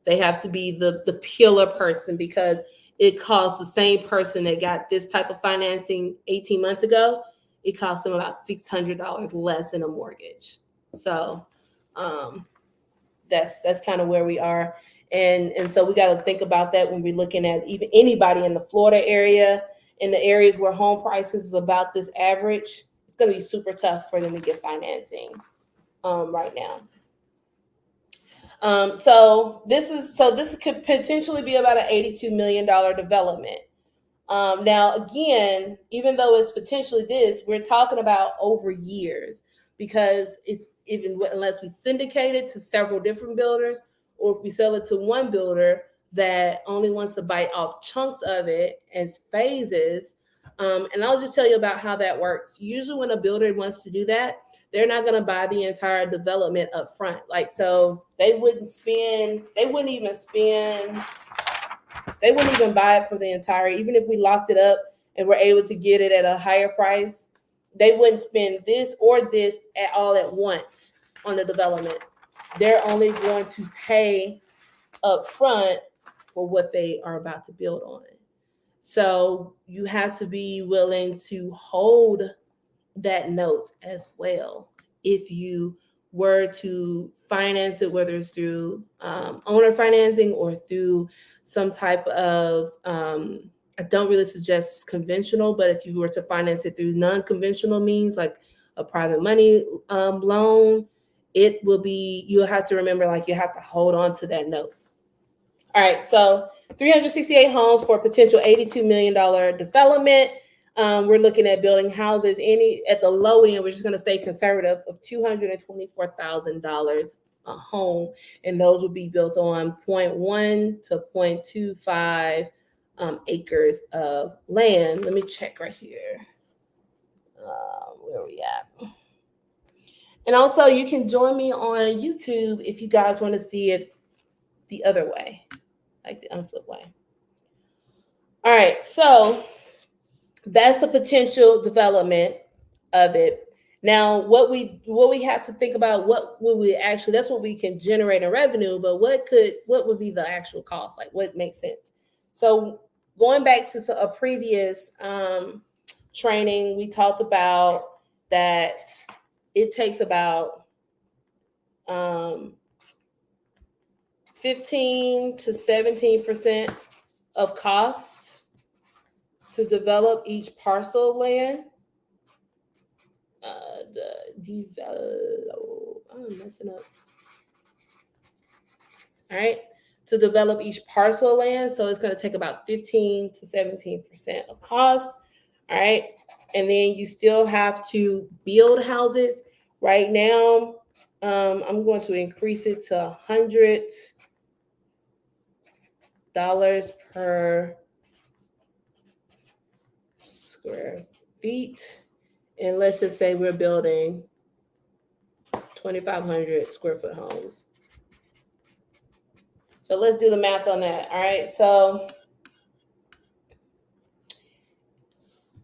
They have to be the pillar person, because it costs the same person that got this type of financing 18 months ago. It costs them about $600 less in a mortgage. So that's kind of where we are. And so we got to think about that when we're looking at even anybody in the Florida area, in the areas where home prices is about this average. It's going to be super tough for them to get financing right now. So this could potentially be about an $82 million development. Now, again, even though it's potentially this, we're talking about over years, because it's even unless we syndicate it to several different builders, or if we sell it to one builder that only wants to bite off chunks of it as phases. And I'll just tell you about how that works. Usually when a builder wants to do that, they're not going to buy the entire development up front. Like, so they wouldn't even buy it for the entire, even if we locked it up and were able to get it at a higher price, they wouldn't spend this or this at all at once on the development. They're only going to pay up front for what they are about to build on. So you have to be willing to hold that note as well. If you were to finance it, whether it's through owner financing or through some type of, I don't really suggest conventional, but if you were to finance it through non-conventional means, like a private money loan, it will be, you'll have to remember, like, you have to hold on to that note. All right, so 368 homes for a potential $82 million development. We're looking at building houses at the low end, we're just going to stay conservative, of $224,000 a home, and those will be built on 0.1 to 0.25 acres of land. Let me check right here. Where are we at? And also, you can join me on YouTube if you guys want to see it the other way, like the unflip way. All right, so that's the potential development of it. Now, what we have to think about, what would we actually, that's what we can generate in revenue, but what would be the actual cost? Like what makes sense? So going back to a previous training, we talked about that it takes about 15 to 17% of cost to develop each parcel of land. I'm messing up. All right, to develop each parcel of land. So it's going to take about 15 to 17% of cost. All right, and then you still have to build houses. Right now, I'm going to increase it to $100 per square feet. And let's just say we're building 2,500 square foot homes. So let's do the math on that. All right. So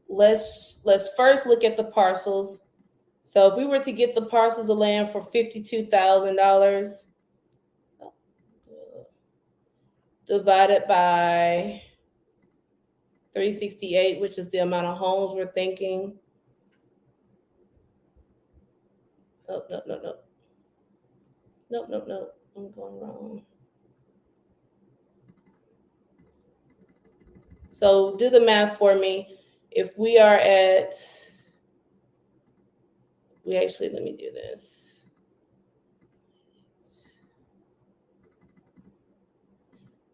let's first look at the parcels. So if we were to get the parcels of land for $52,000 divided by 368, which is the amount of homes we're thinking. Oh, no. No. I'm going wrong. So do the math for me. If we are at, let me do this.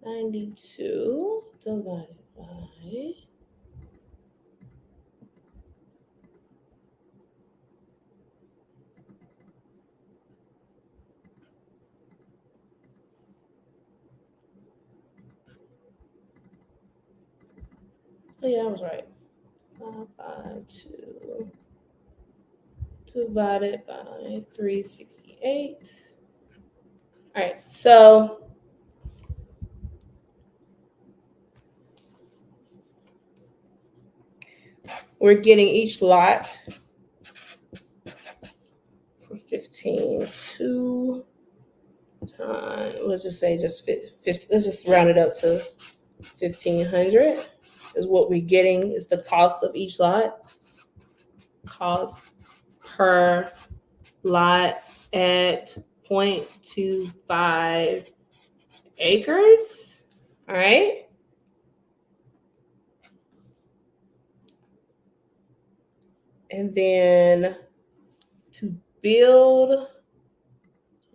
92 divided by 552 I was right. 552 divided by 368. All right, so we're getting each lot for 15.2 times. Let's just say 50. Let's just round it up to 1,500 is what we're getting. Is the cost of each lot. Cost per lot at 0.25 acres. All right. And then to build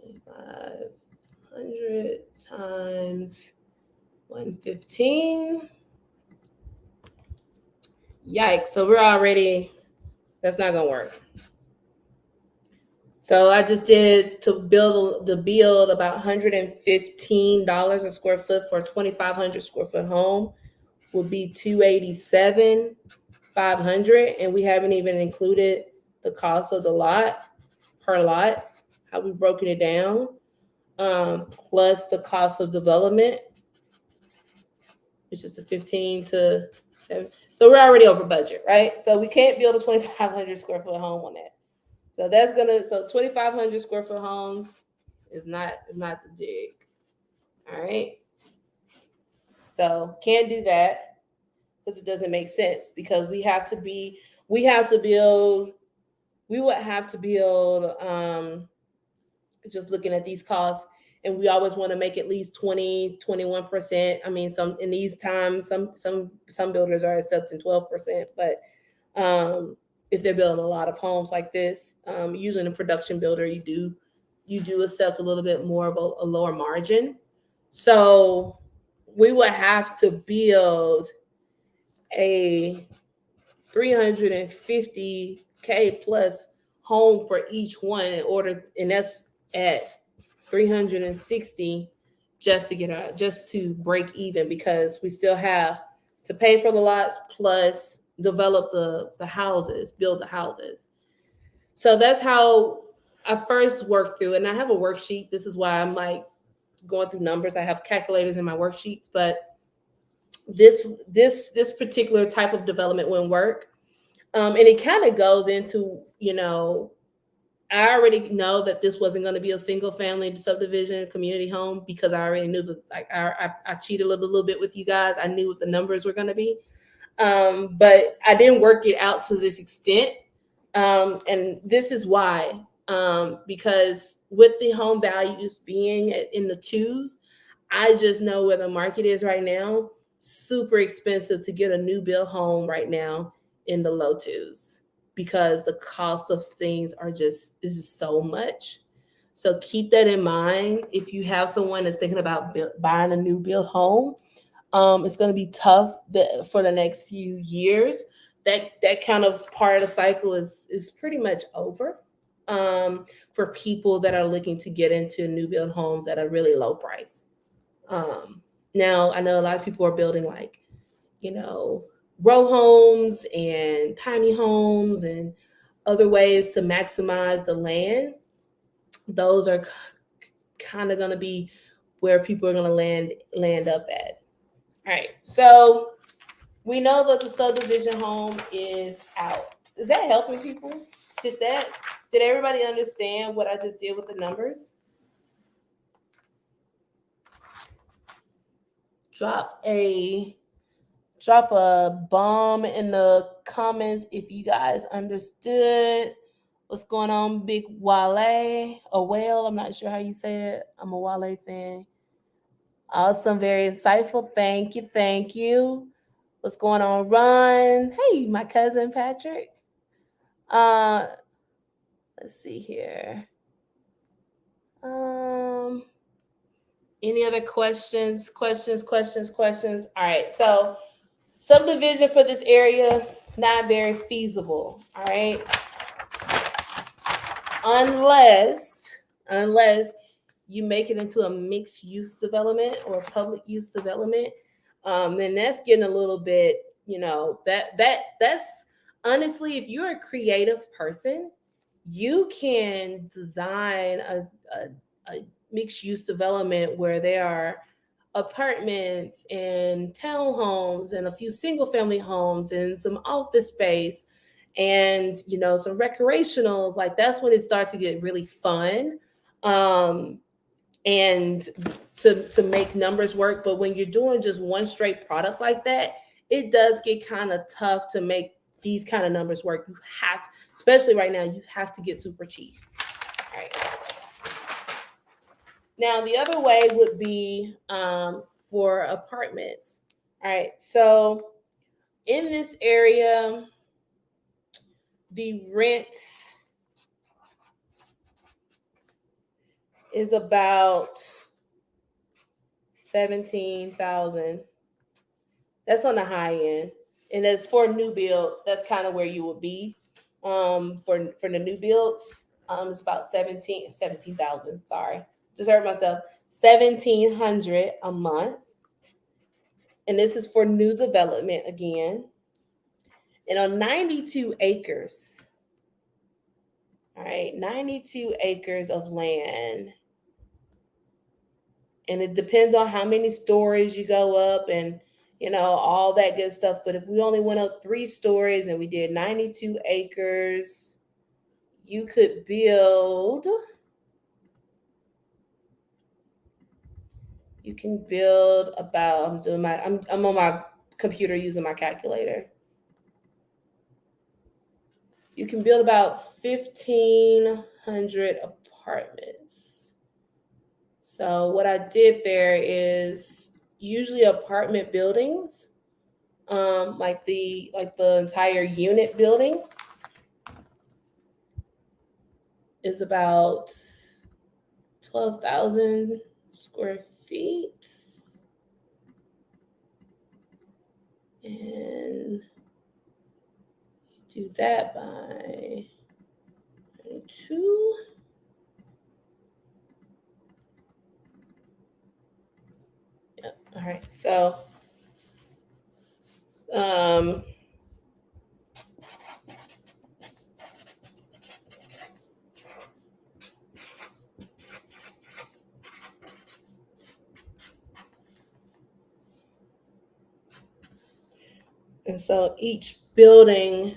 2,500 times 115. Yikes. So that's not going to work. So I just did to build about $115 a square foot for a 2,500 square foot home would be $287,500, and we haven't even included the cost of the lot per lot, how we've broken it down, plus the cost of development, which is the 15 to 7. So we're already over budget, right? So we can't build a 2,500 square foot home on that. So 2,500 square foot homes is not the jig. All right. So can't do that because it doesn't make sense, because we would have to build, just looking at these costs, and we always want to make at least 20, 21%. I mean, in these times, some builders are accepting 12%, but if they're building a lot of homes like this, usually in a production builder, you do accept a little bit more of a lower margin. So we would have to build a 350K plus home for each one and that's at 360 just to break even, because we still have to pay for the lots plus develop the houses, build the houses. So that's how I first worked through it. And I have a worksheet. This is why I'm like going through numbers. I have calculators in my worksheets, but this particular type of development wouldn't work. And it kind of goes into, I already know that this wasn't going to be a single family subdivision community home because I already knew that, like, I cheated a little bit with you guys. I knew what the numbers were going to be. But I didn't work it out to this extent. And this is why, because with the home values being in the twos, I just know where the market is right now. Super expensive to get a new build home right now in the low twos because the cost of things is just so much. So keep that in mind if you have someone that's thinking about buying a new build home. It's going to be tough for the next few years. That kind of part of the cycle is pretty much over, for people that are looking to get into new build homes at a really low price. Um, Now I know a lot of people are building, like, you know, row homes and tiny homes and other ways to maximize the land. Those are kind of going to be where people are going to land up at. All right, so we know that the subdivision home is out. Is that helping people? Did that? Did everybody understand what I just did with the numbers? Drop a bomb in the comments if you guys understood what's going on. Big Wale, a whale. I'm not sure how you say it. I'm a Wale fan. Awesome, very insightful. Thank you, thank you. What's going on, Ron? Hey, my cousin Patrick. Uh, let's see here. Um, any other questions? Questions. All right. So subdivision for this area, not very feasible. All right. Unless you make it into a mixed use development or a public use development, then that's getting a little bit, that's honestly, if you're a creative person, you can design a mixed use development where there are apartments and townhomes and a few single family homes and some office space and, some recreationals. Like, that's when it starts to get really fun. And to make numbers work. But when you're doing just one straight product like that, it does get kind of tough to make these kind of numbers work. You have, especially right now, you have to get super cheap. All right. Now the other way would be, for apartments. All right. So in this area, the rent is about 17,000. That's on the high end, and that's for new build. That's kind of where you would be, for the new builds. It's about 17,000. Sorry, just heard myself. 1,700 a month, and this is for new development again, and on 92 acres. All right, 92 acres of land. And it depends on how many stories you go up and, all that good stuff. But if we only went up 3 stories and we did 92 acres, you could build, about, I'm on my computer using my calculator. You can build about 1,500 apartments. So what I did there is, usually apartment buildings, like the entire unit building is about 12,000 square feet, and do that by 2. Yep. All right. So, and so each building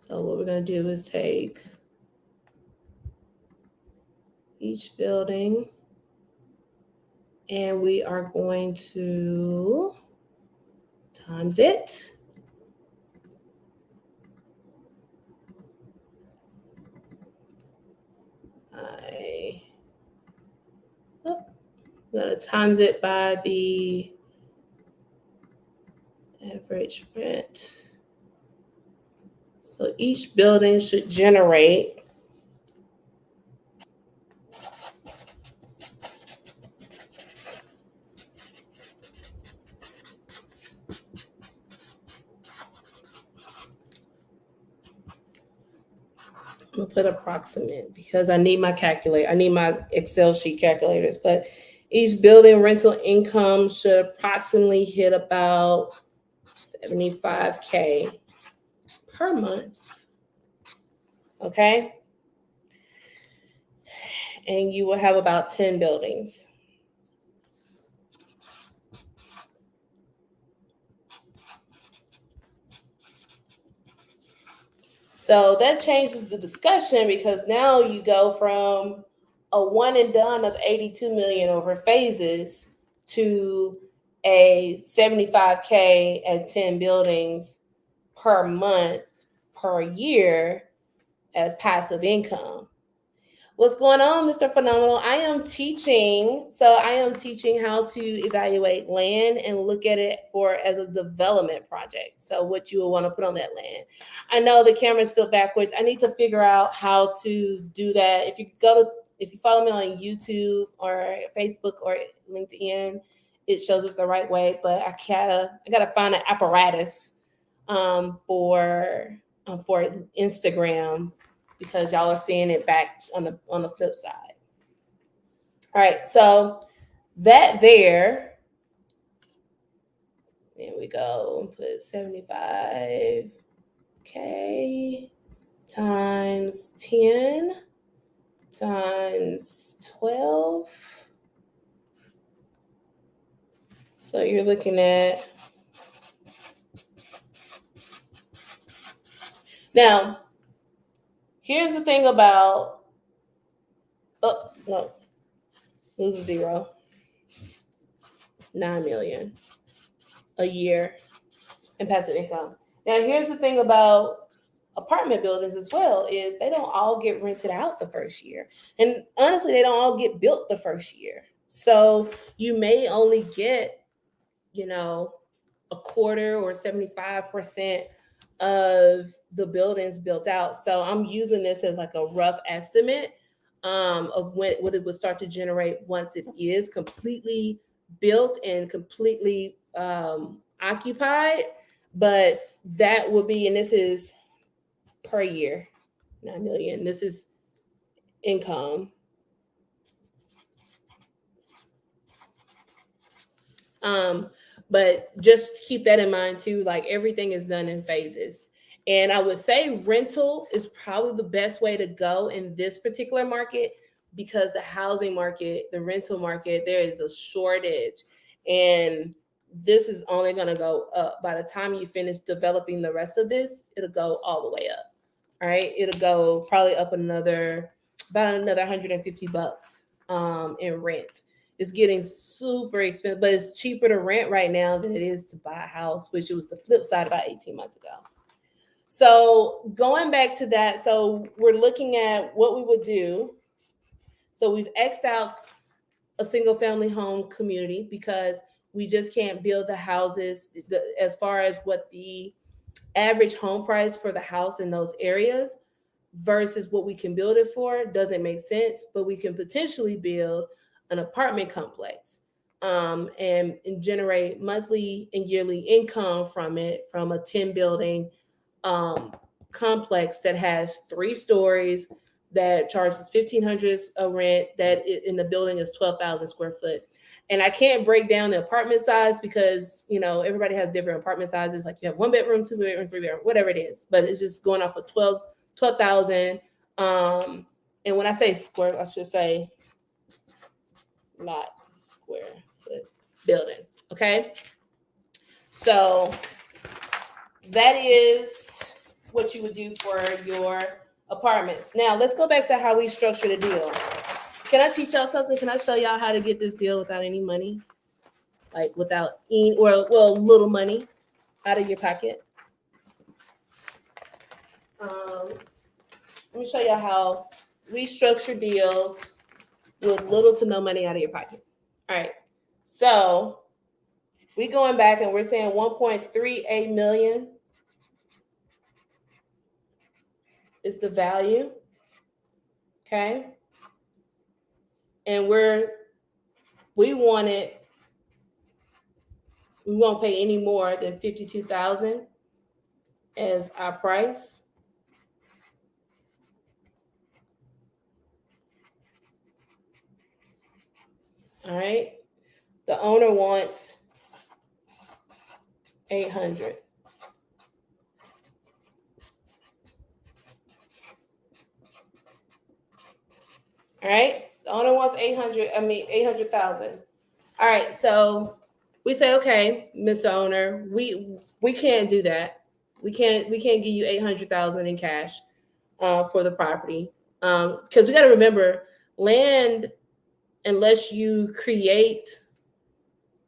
So what we're going to do is take each building and we are going to times it. I'm going to times it by the average rent. So each building should generate I'm gonna put approximate because I need my calculator. I need my Excel sheet calculators. But each building rental income should approximately hit about 75K per month. Okay. And you will have about 10 buildings. So that changes the discussion because now you go from a one and done of 82 million over phases to a 75K at 10 buildings per month per year as passive income. What's going on, Mr. Phenomenal? I am teaching how to evaluate land and look at it as a development project. So what you will want to put on that land. I know the camera's flipped backwards. I need to figure out how to do that. If you follow me on YouTube or Facebook or LinkedIn, it shows us the right way. But I gotta find an apparatus for Instagram because y'all are seeing it back on the flip side. All right, so that there we go. Put 75K times 10 times 12. So you're looking at now. Here's the thing about lose a zero. 9 million a year in passive income. Now, here's the thing about apartment buildings as well is they don't all get rented out the first year. And honestly, they don't all get built the first year. So you may only get, a quarter or 75% of the buildings built out. So I'm using this as like a rough estimate of what it would start to generate once it is completely built and completely occupied. But that would be, and this is per year, 9 million. This is income. But just keep that in mind too. Like everything is done in phases. And I would say rental is probably the best way to go in this particular market because the housing market, the rental market, there is a shortage. And this is only going to go up. By the time you finish developing the rest of this, it'll go all the way up. All right. It'll go probably up about another $150 in rent. It's getting super expensive, but it's cheaper to rent right now than it is to buy a house, which was the flip side about 18 months ago. So going back to that, so we're looking at what we would do. So we've X'd out a single family home community because we just can't build the houses as far as what the average home price for the house in those areas versus what we can build it for doesn't make sense, but we can potentially build an apartment complex and generate monthly and yearly income from it from a 10 building complex that has 3 stories that charges $1,500 a rent that in the building is 12,000 square foot. And I can't break down the apartment size because, everybody has different apartment sizes. Like you have 1 bedroom, 2 bedroom, 3 bedroom, whatever it is. But it's just going off of 12,000. And when I say square, I should say not square foot building. Okay. So that is what you would do for your apartments. Now let's go back to how we structure the deal. Can I teach y'all something? Can I show y'all how to get this deal without any money? Like without any, or well, little money out of your pocket. Let me show y'all how we structure deals with little to no money out of your pocket. All right. So we going back and we're saying 1.38 million is the value. Okay. And we won't pay any more than 52,000 as our price. All right. The owner wants 800. All right. The owner wants 800,000. All right. So we say, okay, Mr. Owner, we can't do that. We can't give you 800,000 in cash for the property. Because we got to remember, land, unless you create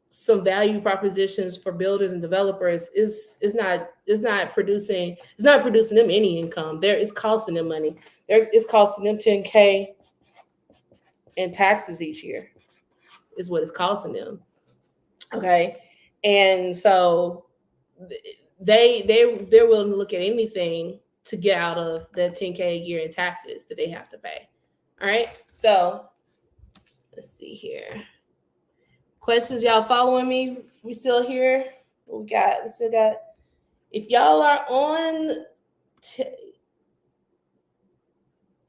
some value propositions for builders and developers, is not producing them any income. It's costing them money. It's costing them 10K in taxes each year, is what it's costing them. Okay. And so they're willing to look at anything to get out of that 10K a year in taxes that they have to pay. All right. So let's see here. Questions, y'all following me? We still here? We still got, if y'all are on,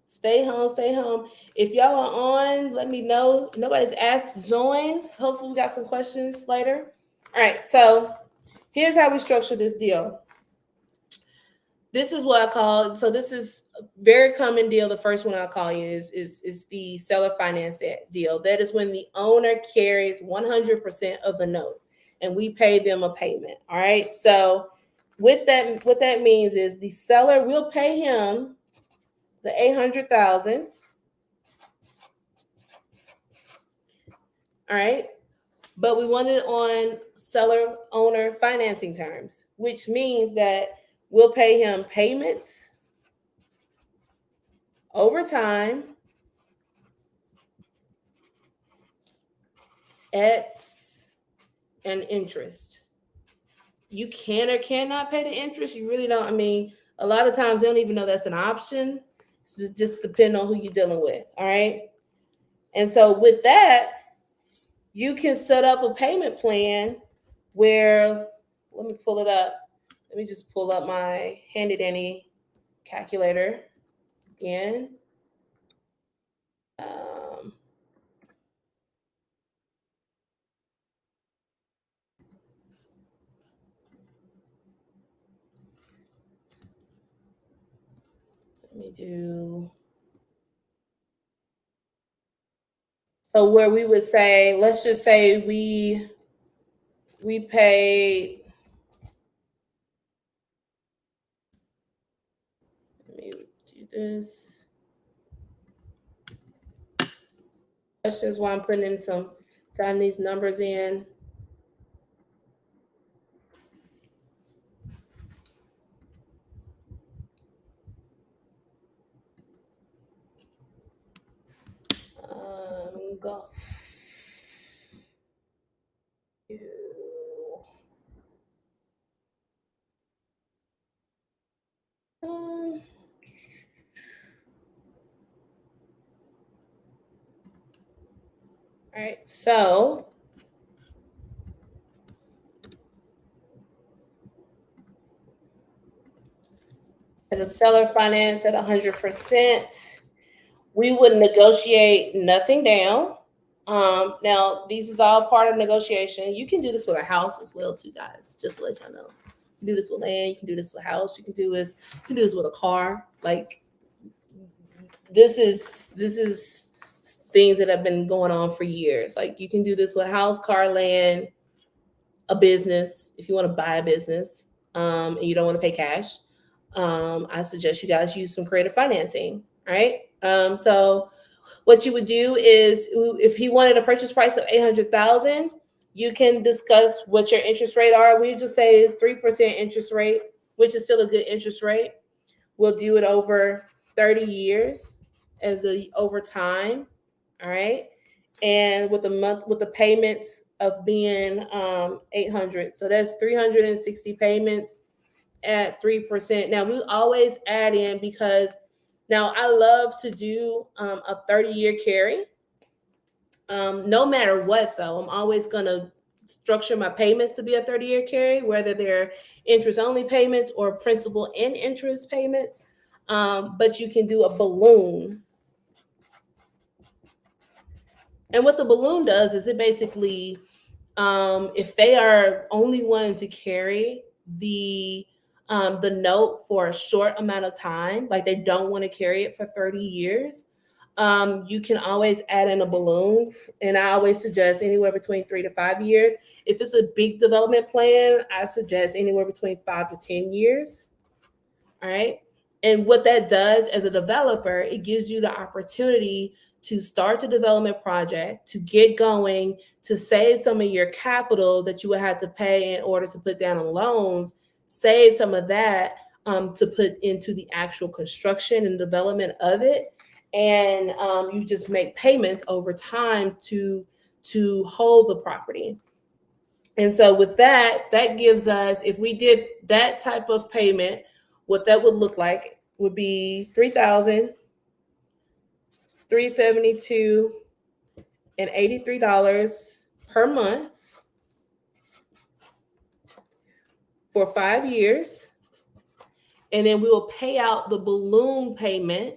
stay home. If y'all are on, let me know. Nobody's asked to join. Hopefully we got some questions later. All right, so here's how we structure this deal. This is what I call, so this is a very common deal. The first one I'll call you is the seller finance deal. That is when the owner carries 100% of the note and we pay them a payment. All right. So with that, what that means is the seller will pay him the 800,000. All right. But we want it on seller owner financing terms, which means that we'll pay him payments over time at an interest. You can or cannot pay the interest. You really don't. I mean, a lot of times they don't even know that's an option. It's just depending on who you're dealing with. All right. And so with that, you can set up a payment plan where, let me pull it up. Let me just pull up my handy dandy calculator again. Let me do. So where we would say, let's just say we pay. Let me do this. That's just why I'm putting in jotting these numbers in. Go. All right, so as a seller finance at 100%, we would negotiate nothing down. Now, these is all part of negotiation. You can do this with a house as well, too, guys. Just to let y'all know, you can do this with land. You can do this with a house. You can do this with a car. Like this is things that have been going on for years. Like you can do this with house, car, land, a business if you want to buy a business, and you don't want to pay cash. I suggest you guys use some creative financing. All right. So what you would do is, if he wanted a purchase price of 800,000, you can discuss what your interest rate are. We just say 3% interest rate, which is still a good interest rate. We'll do it over 30 years over time. All right. And with the payments of being 800. So that's 360 payments at 3%. Now we always add in, because now I love to do a 30-year carry. No matter what, though, I'm always going to structure my payments to be a 30-year carry, whether they're interest only payments or principal and interest payments. But you can do a balloon. And what the balloon does is, it basically, if they are only wanting to carry the note for a short amount of time, like they don't want to carry it for 30 years, you can always add in a balloon. And I always suggest anywhere between 3 to 5 years. If it's a big development plan, I suggest anywhere between 5 to 10 years. All right. And what that does as a developer, it gives you the opportunity to start the development project, to get going, to save some of your capital that you would have to pay in order to put down on loans, save some of that to put into the actual construction and development of it. And you just make payments over time to hold the property. And so with that, that gives us, if we did that type of payment, what that would look like would be $3,372.83 per month for 5 years. And then we will pay out the balloon payment.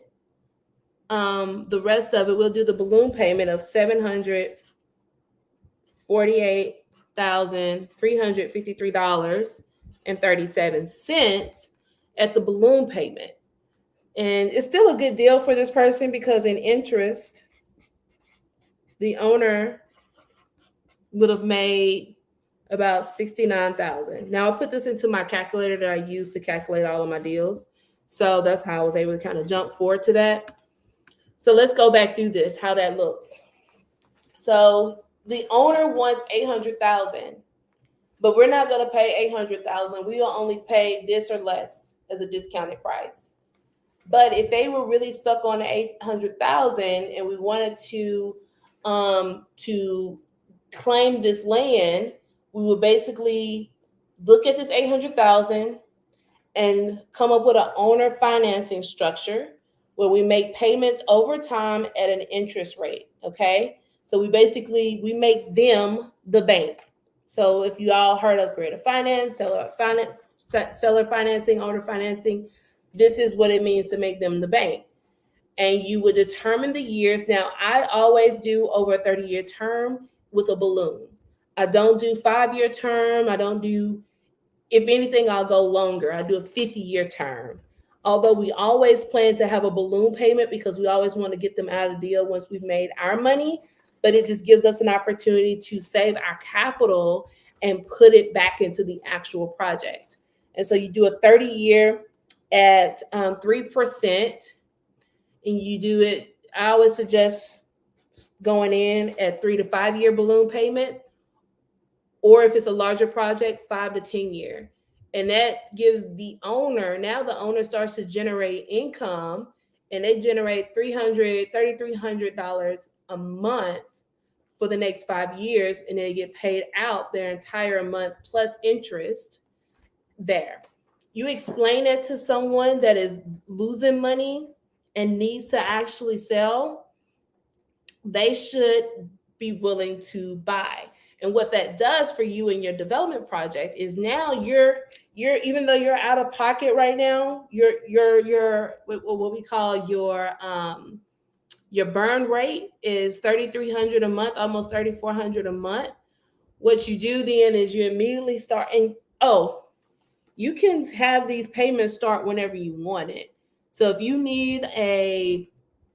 The rest of it, we'll do the balloon payment of $748,353.37 at the balloon payment. And it's still a good deal for this person, because in interest, the owner would have made about $69,000. Now I put this into my calculator that I use to calculate all of my deals. So that's how I was able to kind of jump forward to that. So let's go back through this, how that looks. So the owner wants 800,000, but we're not going to pay 800,000. We will only pay this or less as a discounted price. But if they were really stuck on 800,000 and we wanted to claim this land, we would basically look at this 800,000 and come up with an owner financing structure where we make payments over time at an interest rate. Okay, so we make them the bank. So if you all heard of creative finance, seller financing, owner financing, this is what it means to make them the bank. And you would determine the years. Now, I always do over a 30-year term with a balloon. I don't do 5-year term. I don't do, if anything, I'll go longer. I do a 50-year term. Although we always plan to have a balloon payment, because we always want to get them out of the deal once we've made our money. But it just gives us an opportunity to save our capital and put it back into the actual project. And so you do a 30-year at 3%, and you do it, I always suggest going in at 3 to 5 year balloon payment, or if it's a larger project, 5 to 10 year. And that gives the owner, now the owner starts to generate income, and they generate $3,300 a month for the next 5 years, and they get paid out their entire month plus interest there. You explain it to someone that is losing money and needs to actually sell, they should be willing to buy. And what that does for you in your development project is, now you're even though you're out of pocket right now, your what we call your burn rate is $3,300 a month, almost $3,400 a month. What you do then is you immediately start, and you can have these payments start whenever you want it. So if you need a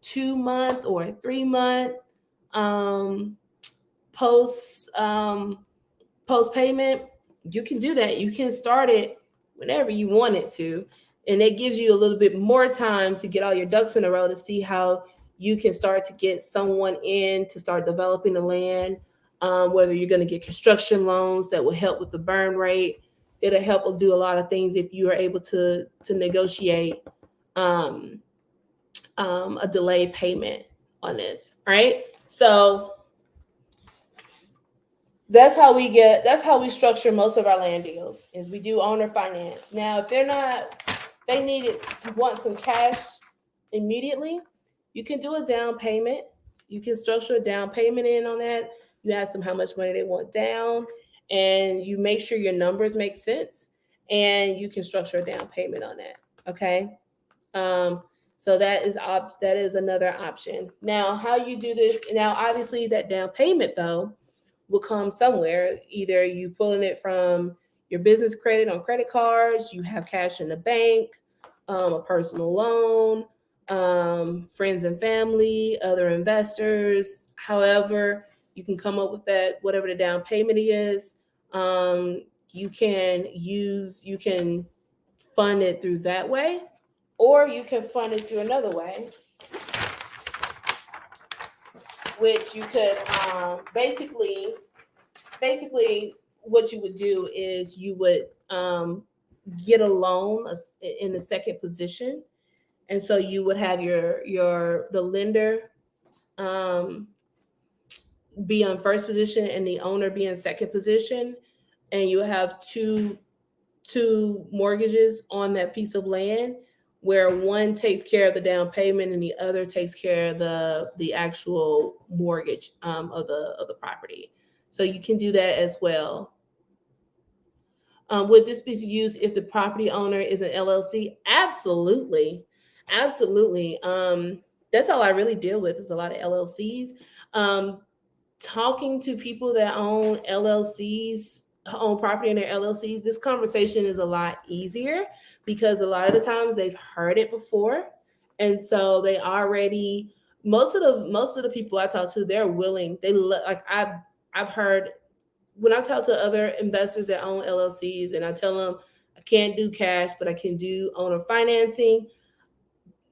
2-month or a 3-month post payment, you can do that. You can start it whenever you want it to. And it gives you a little bit more time to get all your ducks in a row to see how you can start to get someone in to start developing the land. Whether you're going to get construction loans that will help with the burn rate, it'll help do a lot of things if you are able to negotiate um, a delayed payment on this, right? So that's how we structure most of our land deals is we do owner finance. Now, if they need it, want some cash immediately, you can do a down payment. You can structure a down payment in on that. You ask them how much money they want down, and you make sure your numbers make sense, and you can structure a down payment on that. Okay. Um, so that is another option. Now, how you do this? Now, obviously, that down payment though will come somewhere. Either you pulling it from your business credit on credit cards, you have cash in the bank, a personal loan, friends and family, other investors. However, you can come up with that, whatever the down payment is. Um, you can fund it through that way, or you can fund it through another way, which you could basically what you would do is you would get a loan in the second position, and so you would have the lender um, be on first position and the owner be in second position, and you have two mortgages on that piece of land where one takes care of the down payment and the other takes care of the actual mortgage of the property. So you can do that as well. Would this be used if the property owner is an LLC? Absolutely, absolutely. That's all I really deal with is a lot of LLCs. Um, Talking to people that own property in their LLCs, this conversation is a lot easier because a lot of the times they've heard it before, and so they already most of the people I talk to, they're willing. Like I've heard when I talk to other investors that own LLCs, and I tell them I can't do cash, but I can do owner financing.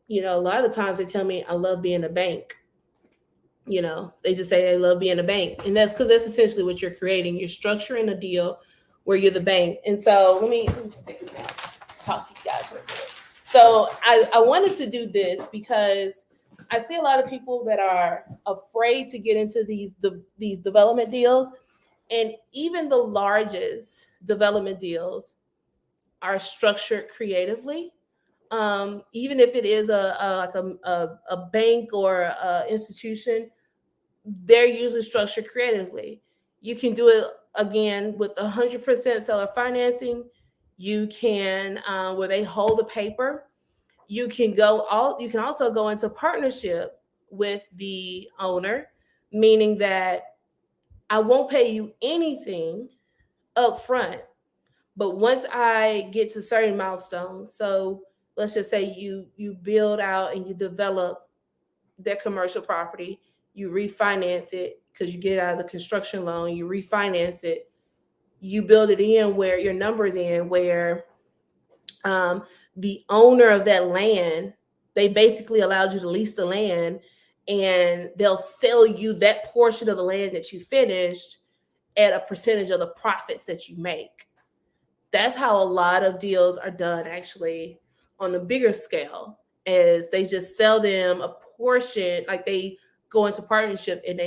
A lot of the times they tell me I love being a bank. They just say they love being a bank, and that's because that's essentially what you're creating. You're structuring a deal where you're the bank. And so let me just take this out, talk to you guys real quick. So I wanted to do this because I see a lot of people that are afraid to get into these development deals, and even the largest development deals are structured creatively. Even if it is a bank or a institution, they're usually structured creatively. You can do it again with 100% seller financing. You can where they hold the paper. You can also go into partnership with the owner, meaning that I won't pay you anything up front, but once I get to certain milestones, so let's just say you build out and you develop that commercial property, you refinance it because you get out of the construction loan, you refinance it, you build it in where your numbers in where um, the owner of that land, they basically allowed you to lease the land, and they'll sell you that portion of the land that you finished at a percentage of the profits that you make. That's how a lot of deals are done actually on a bigger scale, is they just sell them a portion, like they go into partnership and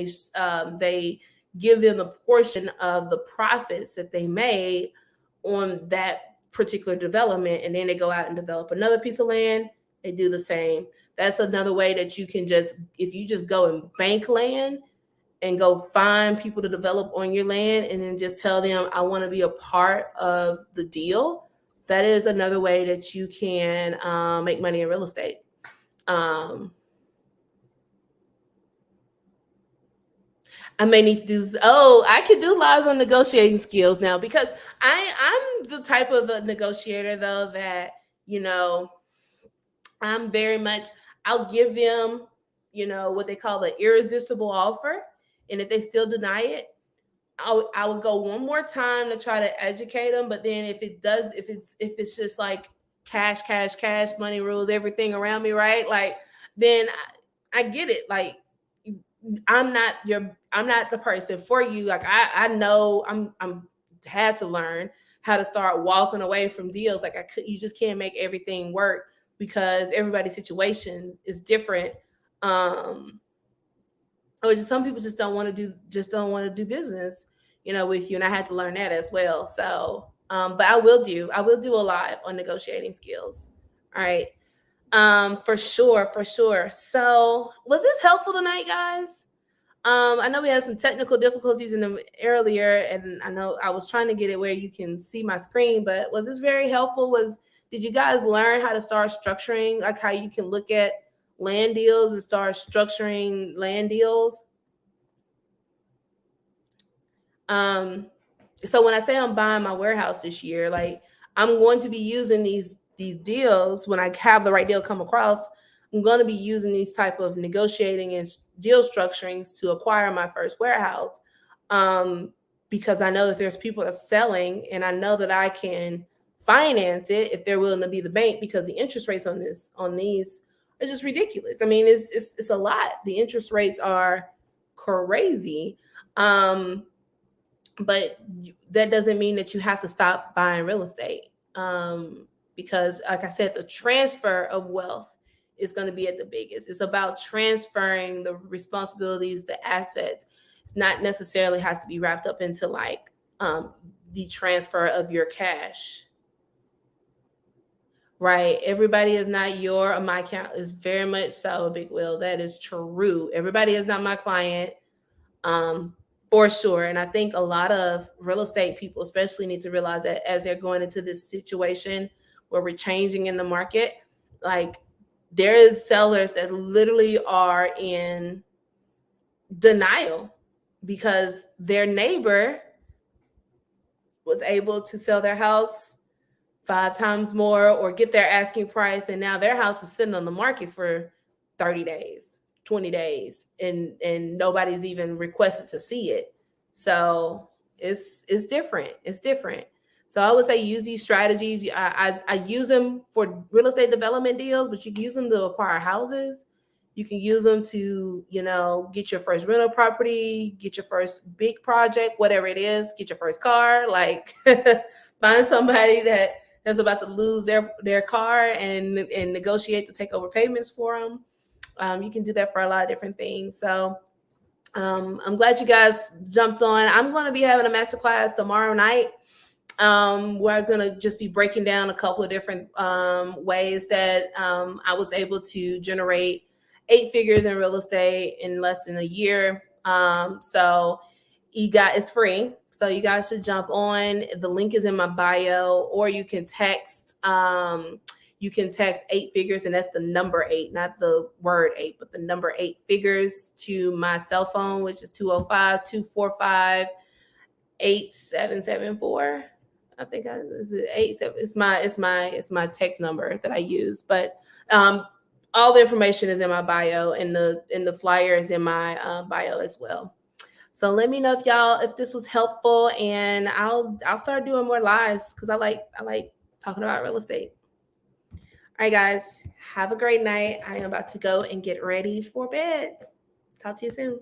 they give them a portion of the profits that they made on that particular development, and then they go out and develop another piece of land. They do the same. That's another way that you can just, if you just go and bank land and go find people to develop on your land and then just tell them I want to be a part of the deal. That is another way that you can make money in real estate. I may need to do. Oh, I can do lives on negotiating skills now because I'm the type of a negotiator though that you know I'm very much. I'll give them what they call the irresistible offer, and if they still deny it, I would go one more time to try to educate them. But then if it's just like, cash, cash, cash, money rules everything around me, right? Like, then I get it. Like, I'm not the person for you. Like, I know I'm had to learn how to start walking away from deals. Like, you just can't make everything work because everybody's situation is different. Or just some people just don't want to do business, with you. And I had to learn that as well. So, but I will do a lot on negotiating skills. All right. For sure, for sure. So was this helpful tonight, guys? I know we had some technical difficulties in the earlier, and I know I was trying to get it where you can see my screen, but was this very helpful? Did you guys learn how to start structuring, like how you can look at land deals and start structuring land deals? So when I say I'm buying my warehouse this year, like, I'm going to be using these deals when I have the right deal come across. I'm going to be using these type of negotiating and deal structurings to acquire my first warehouse, um, because I know that there's people that's selling, and I know that I can finance it if they're willing to be the bank, because the interest rates on these are just ridiculous. I mean, it's a lot. The interest rates are crazy. But that doesn't mean that you have to stop buying real estate, because, like I said, the transfer of wealth is going to be at the biggest. It's about transferring the responsibilities, the assets. It's not necessarily has to be wrapped up into, like, the transfer of your cash, right? Everybody is not your or my account. Is very much so, Big Will. That is true. Everybody is not my client. um, for sure. And I think a lot of real estate people, especially, need to realize that as they're going into this situation where we're changing in the market, like, there is sellers that literally are in denial because their neighbor was able to sell their house 5 times more or get their asking price, and now their house is sitting on the market for 30 days, 20 days, and nobody's even requested to see it. So it's different. It's different. So I would say use these strategies. I use them for real estate development deals, but you can use them to acquire houses. You can use them to, get your first rental property, get your first big project, whatever it is, get your first car. Like, find somebody that's about to lose their car and negotiate to take over payments for them. You can do that for a lot of different things. So, I'm glad you guys jumped on. I'm going to be having a masterclass tomorrow night. We're going to just be breaking down a couple of different ways that I was able to generate 8 figures in real estate in less than a year. So it's free. So you guys should jump on. The link is in my bio, or you can text 8 figures, and that's the number 8, not the word 8, but the number 8 figures to my cell phone, which is 205-245-8774. I think this is 87. It's my text number that I use. But all the information is in my bio, and the flyer is in my bio as well. So let me know if this was helpful, and I'll start doing more lives because I like talking about real estate. All right, guys, have a great night. I am about to go and get ready for bed. Talk to you soon.